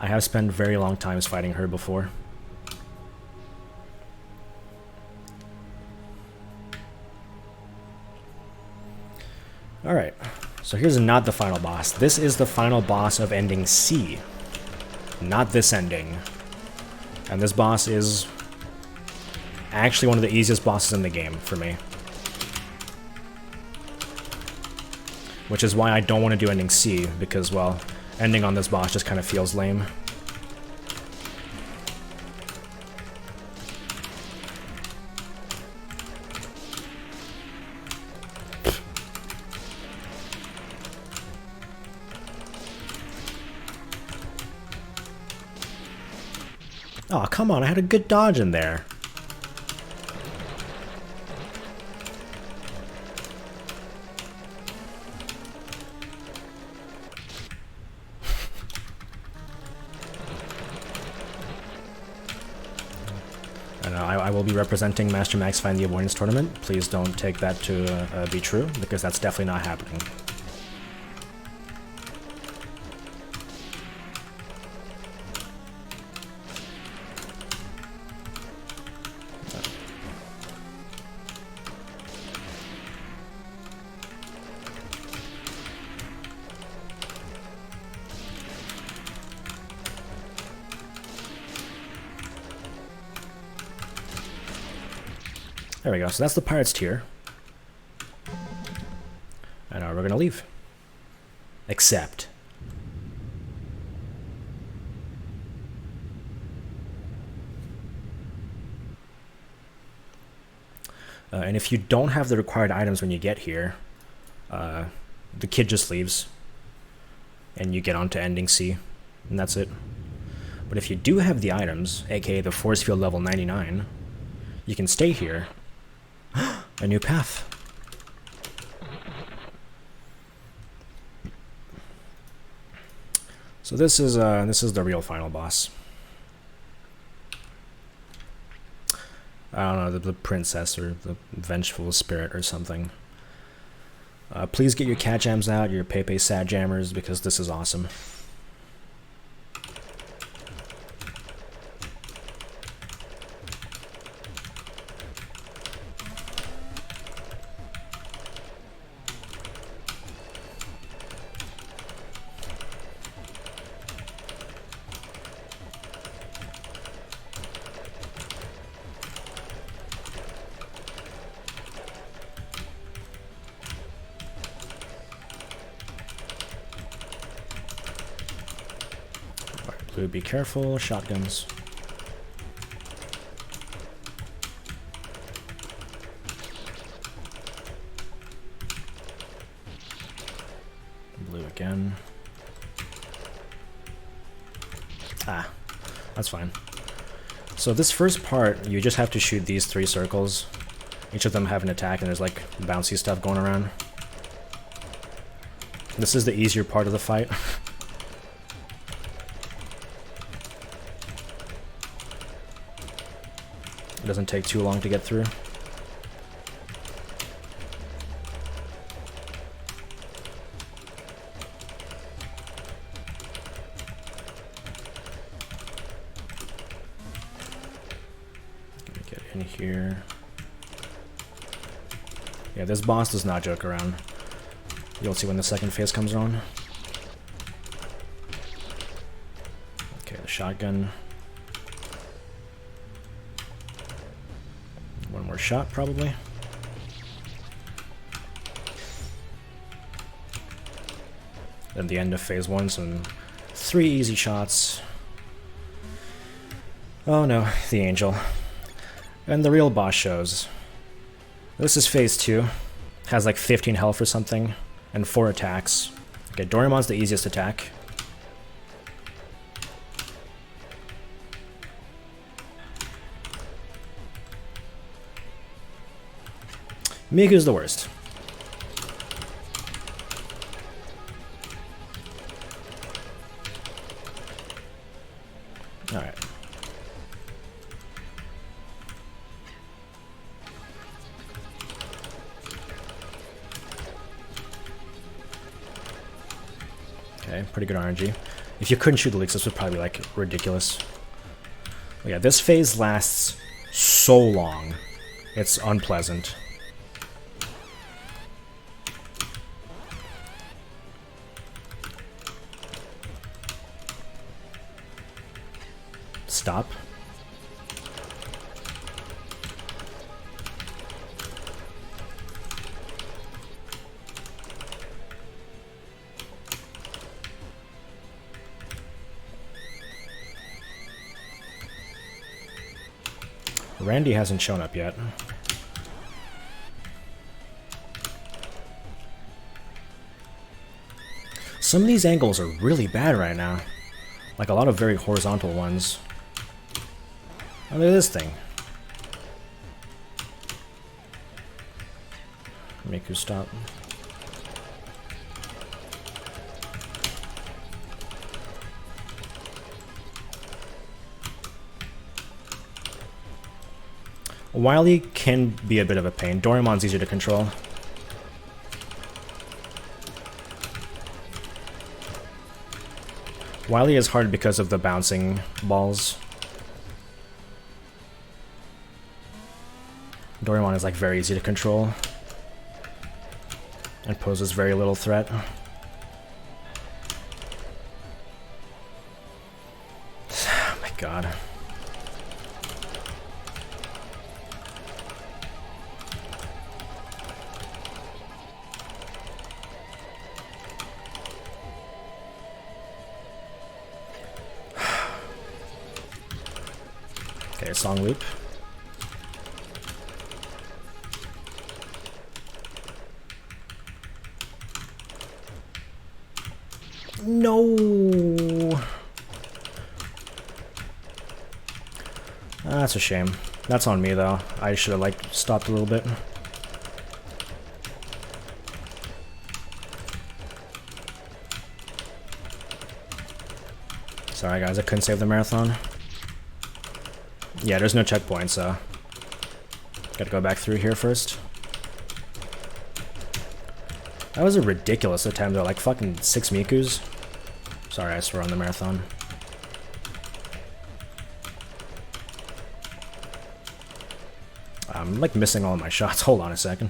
have spent very long times fighting her before. Alright, so here's not the final boss. This is the final boss of Ending C, not this ending. And this boss is actually one of the easiest bosses in the game for me. Which is why I don't want to do Ending C, because, well, ending on this boss just kind of feels lame. Oh, come on, I had a good dodge in there. I will be representing Master Max Find the Avoidance Tournament. Please don't take that to be true, because that's definitely not happening. There we go, so that's the Pirates tier. And we're gonna leave. Except. And if you don't have the required items when you get here, the kid just leaves. And you get onto Ending C, and that's it. But if you do have the items, aka the force field level 99, you can stay here. A new path. So this is the real final boss. I don't know, the princess or the vengeful spirit or something. Please get your cat jams out, your Pepe Sad Jammers, because this is awesome. Blue, be careful. Shotguns. Blue again. Ah, that's fine. So this first part, you just have to shoot these 3 circles. Each of them have an attack, and there's like bouncy stuff going around. This is the easier part of the fight. It doesn't take too long to get through. Get in here. Yeah, this boss does not joke around. You'll see when the second phase comes on. Okay, the shotgun. One more shot, probably. Then the end of phase 1, some 3 easy shots. Oh no, the angel. And the real boss shows. This is phase 2. Has like 15 health or something, and 4 attacks. Okay, Doraemon's the easiest attack. Miku's the worst. Alright. Okay, pretty good RNG. If you couldn't shoot the leaks, this would probably be like ridiculous. But yeah, this phase lasts so long. It's unpleasant. Stop. Randy hasn't shown up yet. Some of these angles are really bad right now. Like a lot of very horizontal ones. Oh, look at this thing. Miku, stop. Wily can be a bit of a pain. Doraemon's easier to control. Wily is hard because of the bouncing balls. Doraemon is like very easy to control and poses very little threat. Oh my god. Okay, song loop. No. That's a shame. That's on me though. I should have like stopped a little bit. Sorry guys, I couldn't save the marathon. Yeah, there's no checkpoint, so gotta go back through here first. That was a ridiculous attempt though, like fucking 6 Mikus. Sorry, I swear on the marathon. I'm like missing all my shots. Hold on a second.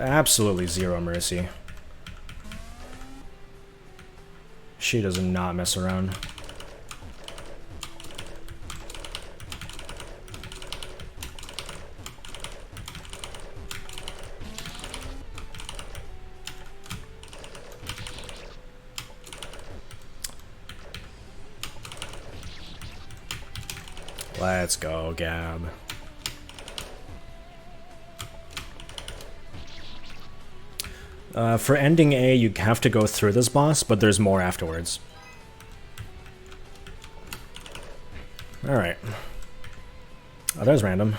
Absolutely zero mercy. She does not mess around. Let's go, Gab. For ending A, you have to go through this boss, but there's more afterwards. Alright. Oh, there's random.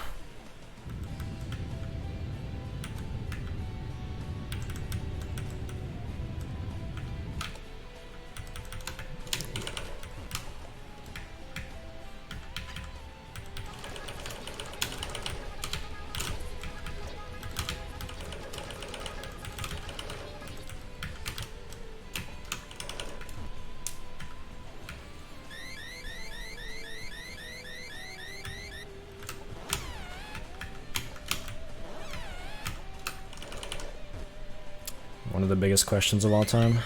One of the biggest questions of all time.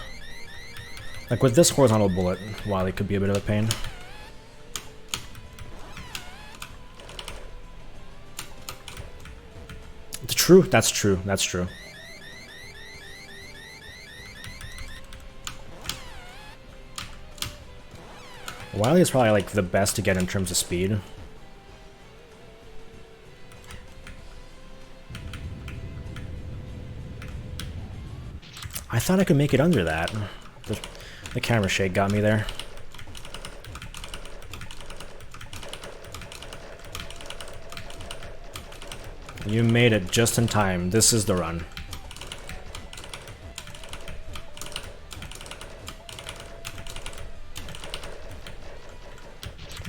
Like with this horizontal bullet, Wily could be a bit of a pain. It's true, that's true, that's true. Wily is probably like the best to get in terms of speed. I thought I could make it under that. The camera shake got me there. You made it just in time. This is the run.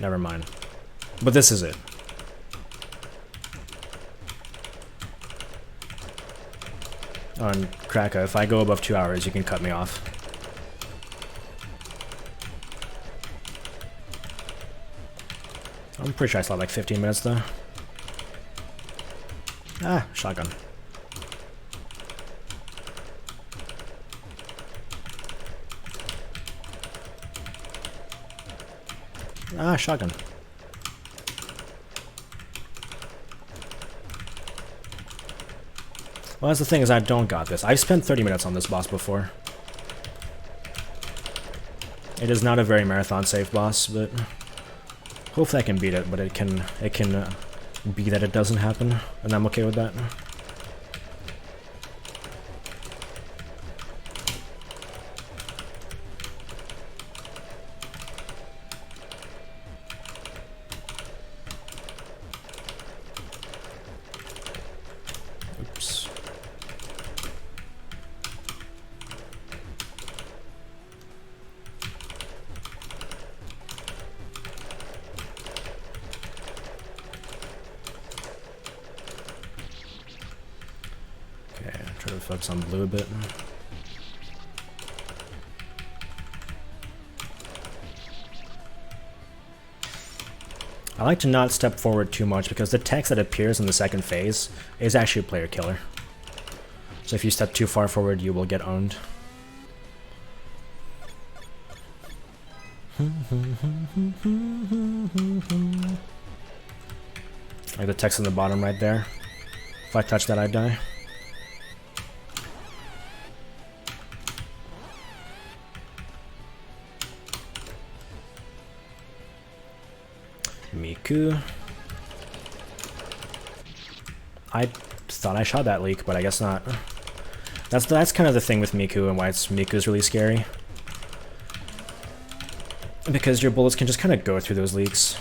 Never mind. But this is it. On Kraka, if I go above 2 hours, you can cut me off. I'm pretty sure I still have like 15 minutes though. Ah, shotgun. Ah, shotgun. Well, that's the thing is I don't got this. I've spent 30 minutes on this boss before. It is not a very marathon safe boss, but hopefully I can beat it. But it can be that it doesn't happen, and I'm okay with that. Oops. Okay, try to focus on blue a bit. I like to not step forward too much because the text that appears in the second phase is actually a player killer. So if you step too far forward, you will get owned. Like the text on the bottom right there. If I touch that, I die. Miku. I thought I shot that leak, but I guess not. That's kind of the thing with Miku and why Miku's really scary. Because your bullets can just kind of go through those leaks.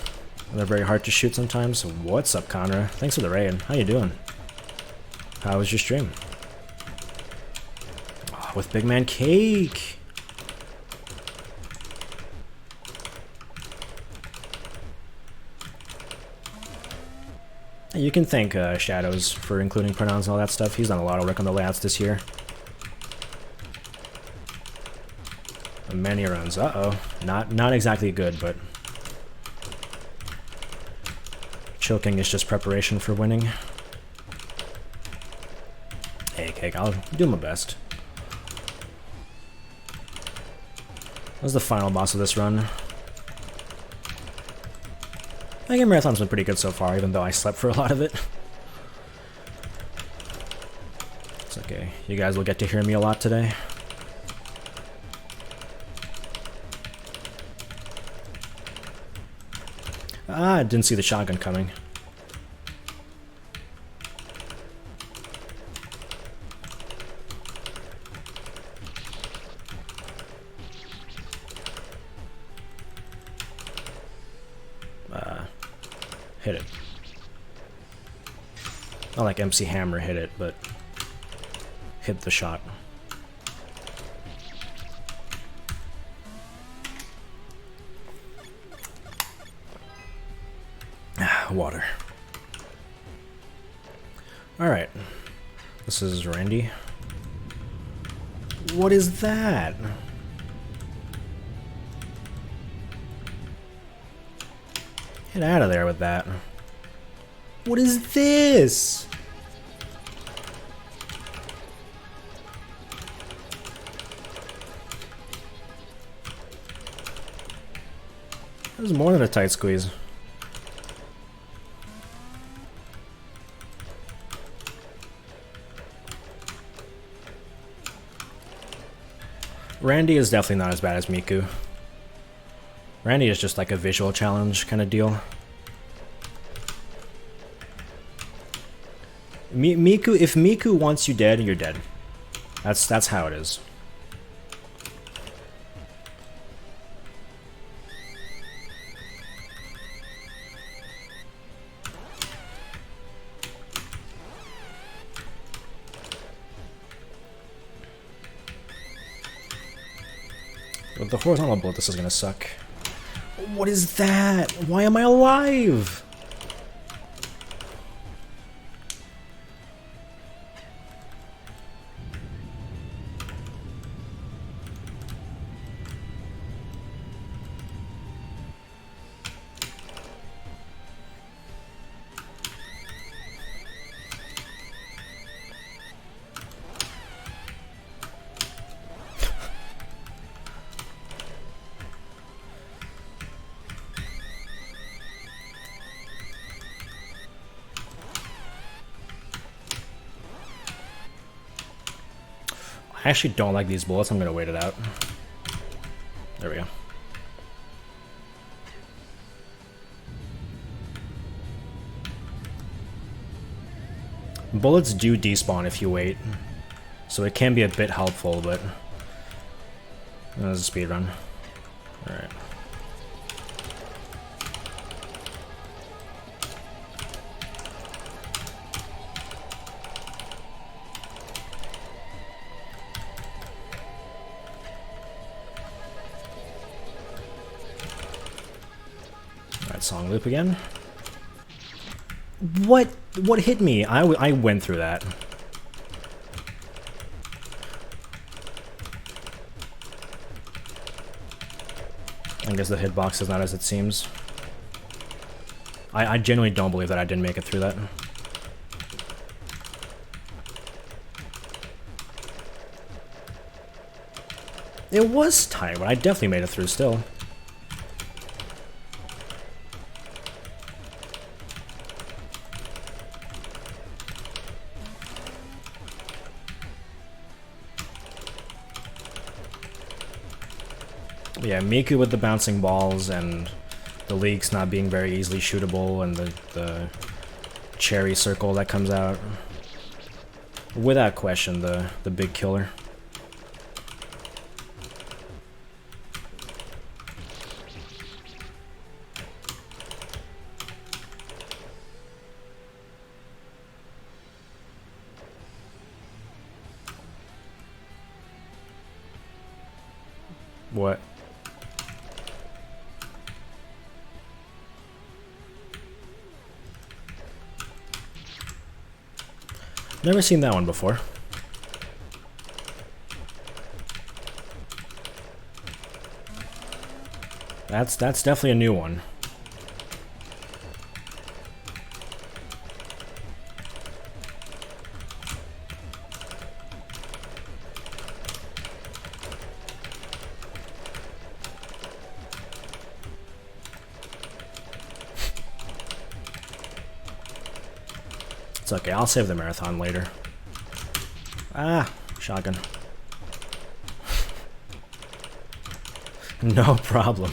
And they're very hard to shoot sometimes. What's up, Conra? Thanks for the raid. How you doing? How was your stream? Oh, with Big Man Cake! You can thank Shadows for including pronouns and all that stuff. He's done a lot of work on the layouts this year. Many runs. Uh-oh. Not exactly good, but choking is just preparation for winning. Hey, Cake, I'll do my best. That was the final boss of this run. Fangame Marathon's been pretty good so far, even though I slept for a lot of it. It's okay. You guys will get to hear me a lot today. Ah, I didn't see the shotgun coming. Hit it. Not like MC Hammer hit it, but hit the shot. Water. Alright. This is Randy. What is that? Get out of there with that. What is this? That was more than a tight squeeze. Randy is definitely not as bad as Miku. Randy is just like a visual challenge kind of deal. Miku, if Miku wants you dead, you're dead. That's how it is. With the horizontal bullet, this is gonna suck. What is that? Why am I alive? I actually don't like these bullets. I'm gonna wait it out. There we go. Bullets do despawn if you wait, so it can be a bit helpful, but there's a speed run. All right. Song loop again. What hit me? I went through that. I guess the hitbox is not as it seems. I genuinely don't believe that I didn't make it through that. It was tight, but I definitely made it through still. Yeah, Miku with the bouncing balls and the leaks not being very easily shootable and the cherry circle that comes out. Without question, the big killer. What? Never seen that one before. That's definitely a new one. It's okay, I'll save the marathon later. Ah, shotgun. No problem.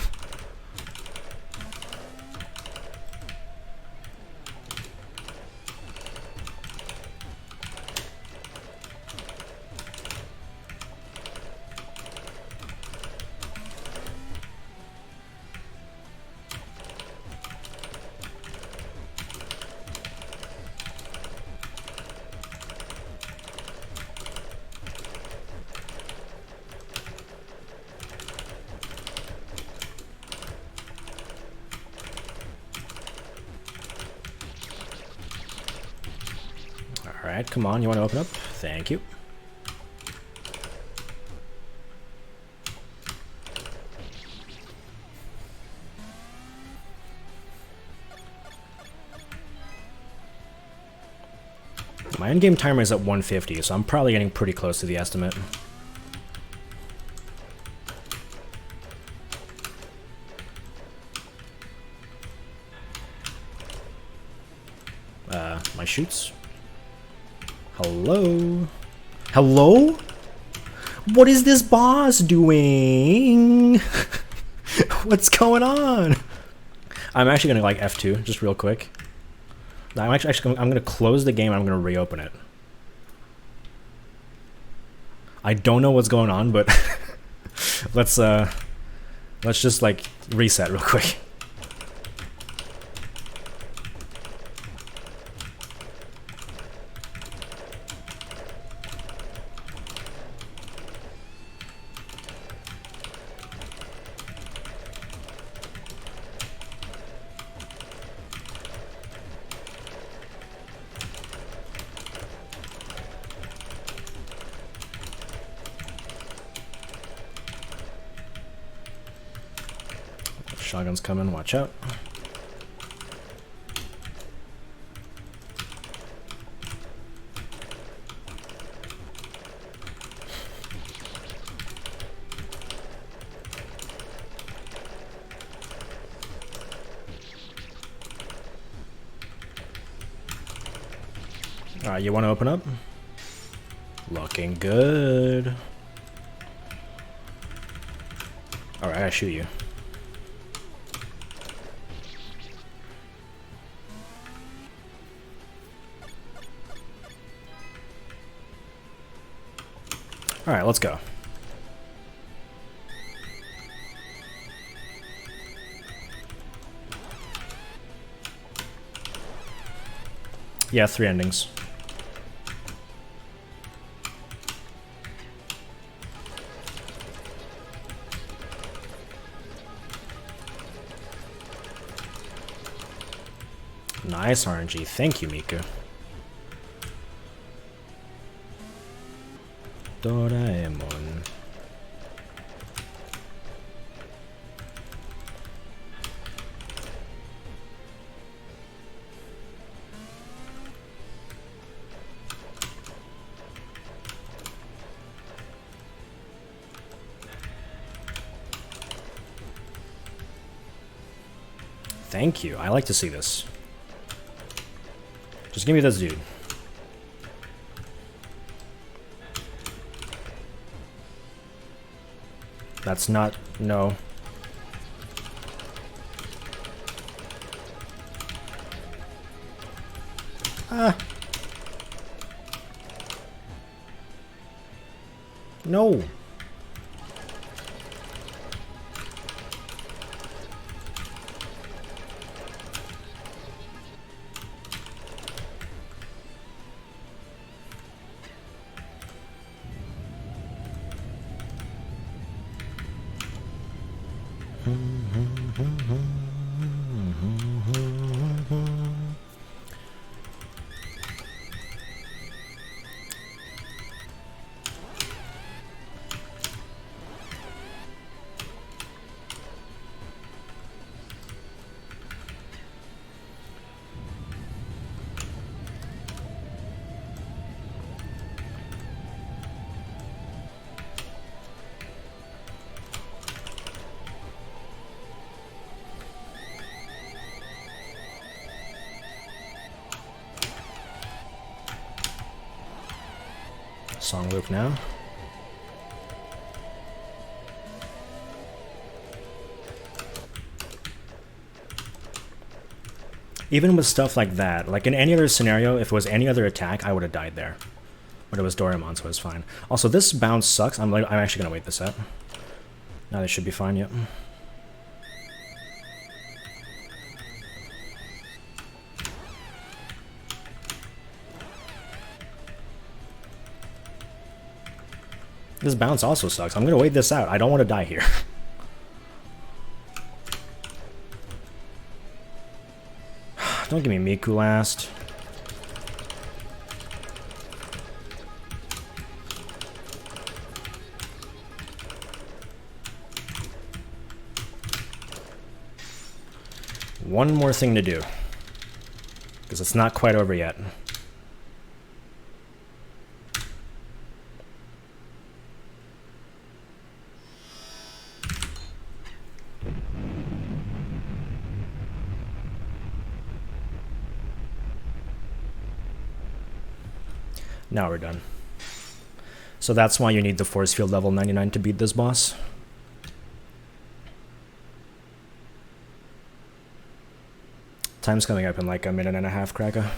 Alright, come on, you want to open up? Thank you. My in-game timer is at 150, so I'm probably getting pretty close to the estimate. My shoots. Hello? Hello? What is this boss doing? What's going on? I'm actually gonna like F2 just real quick. I'm gonna close the game and I'm gonna reopen it. I don't know what's going on, but let's just like reset real quick. Shotgun's coming, watch out. Alright, you want to open up? Looking good. Alright, I gotta shoot you. Alright, let's go. Yeah, 3 endings. Nice RNG. Thank you, Miku. Doraemon. Thank you. I like to see this. Just give me this dude. That's not... no. Ah. No. Song loop now. Even with stuff like that, like in any other scenario, if it was any other attack, I would have died there. But it was Doraemon, so it was fine. Also, this bounce sucks. I'm actually gonna wait this out. Now this should be fine, yep. This bounce also sucks. I'm gonna wait this out. I don't want to die here. Don't give me Miku last. one more thing to do. Because it's not quite over yet. Now we're done. So that's why you need the force field level 99 to beat this boss. Time's coming up in like a minute and a half, Kraka.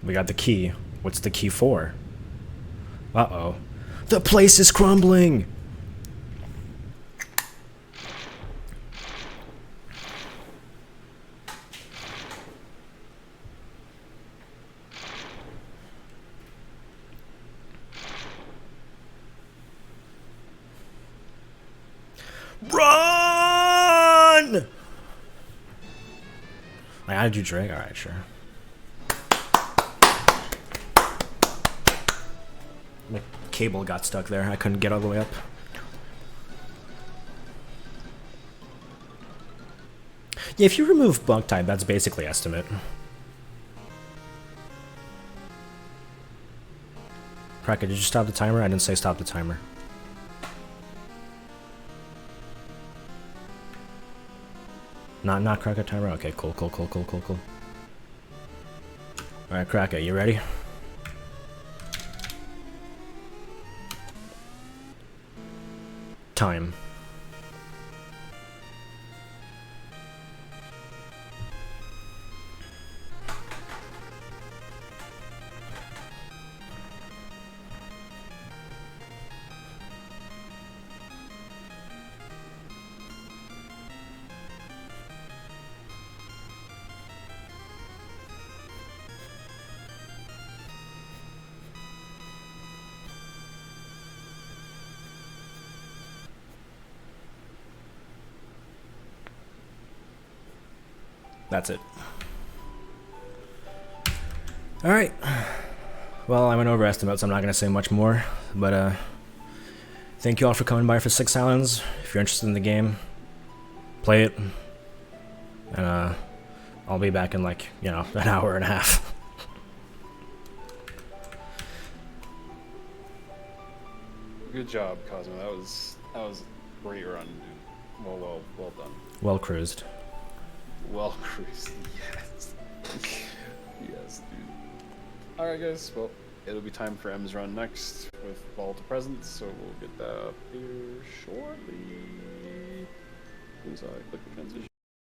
We got the key. What's the key for? Uh-oh. The place is crumbling! Run! How did you drink? Alright, sure. My cable got stuck there. I couldn't get all the way up. Yeah, if you remove bug type, that's basically estimate. Kraka, did you stop the timer? I didn't say stop the timer. Not Kraka timer? Okay, cool. Alright, Kraka, you ready? Time. That's it. Alright. Well, I went over estimates, so I'm not going to say much more. But, thank you all for coming by for 6 Islands. If you're interested in the game, play it. And, I'll be back in, like, you know, an hour and a half. Good job, Cosmo. That was a great run, dude. Well done. Well cruised. Well cruised, yes. Yes, dude. Alright, guys, well, it'll be time for M's run next with Vault of Presents, so we'll get that up here shortly. As I click the transition.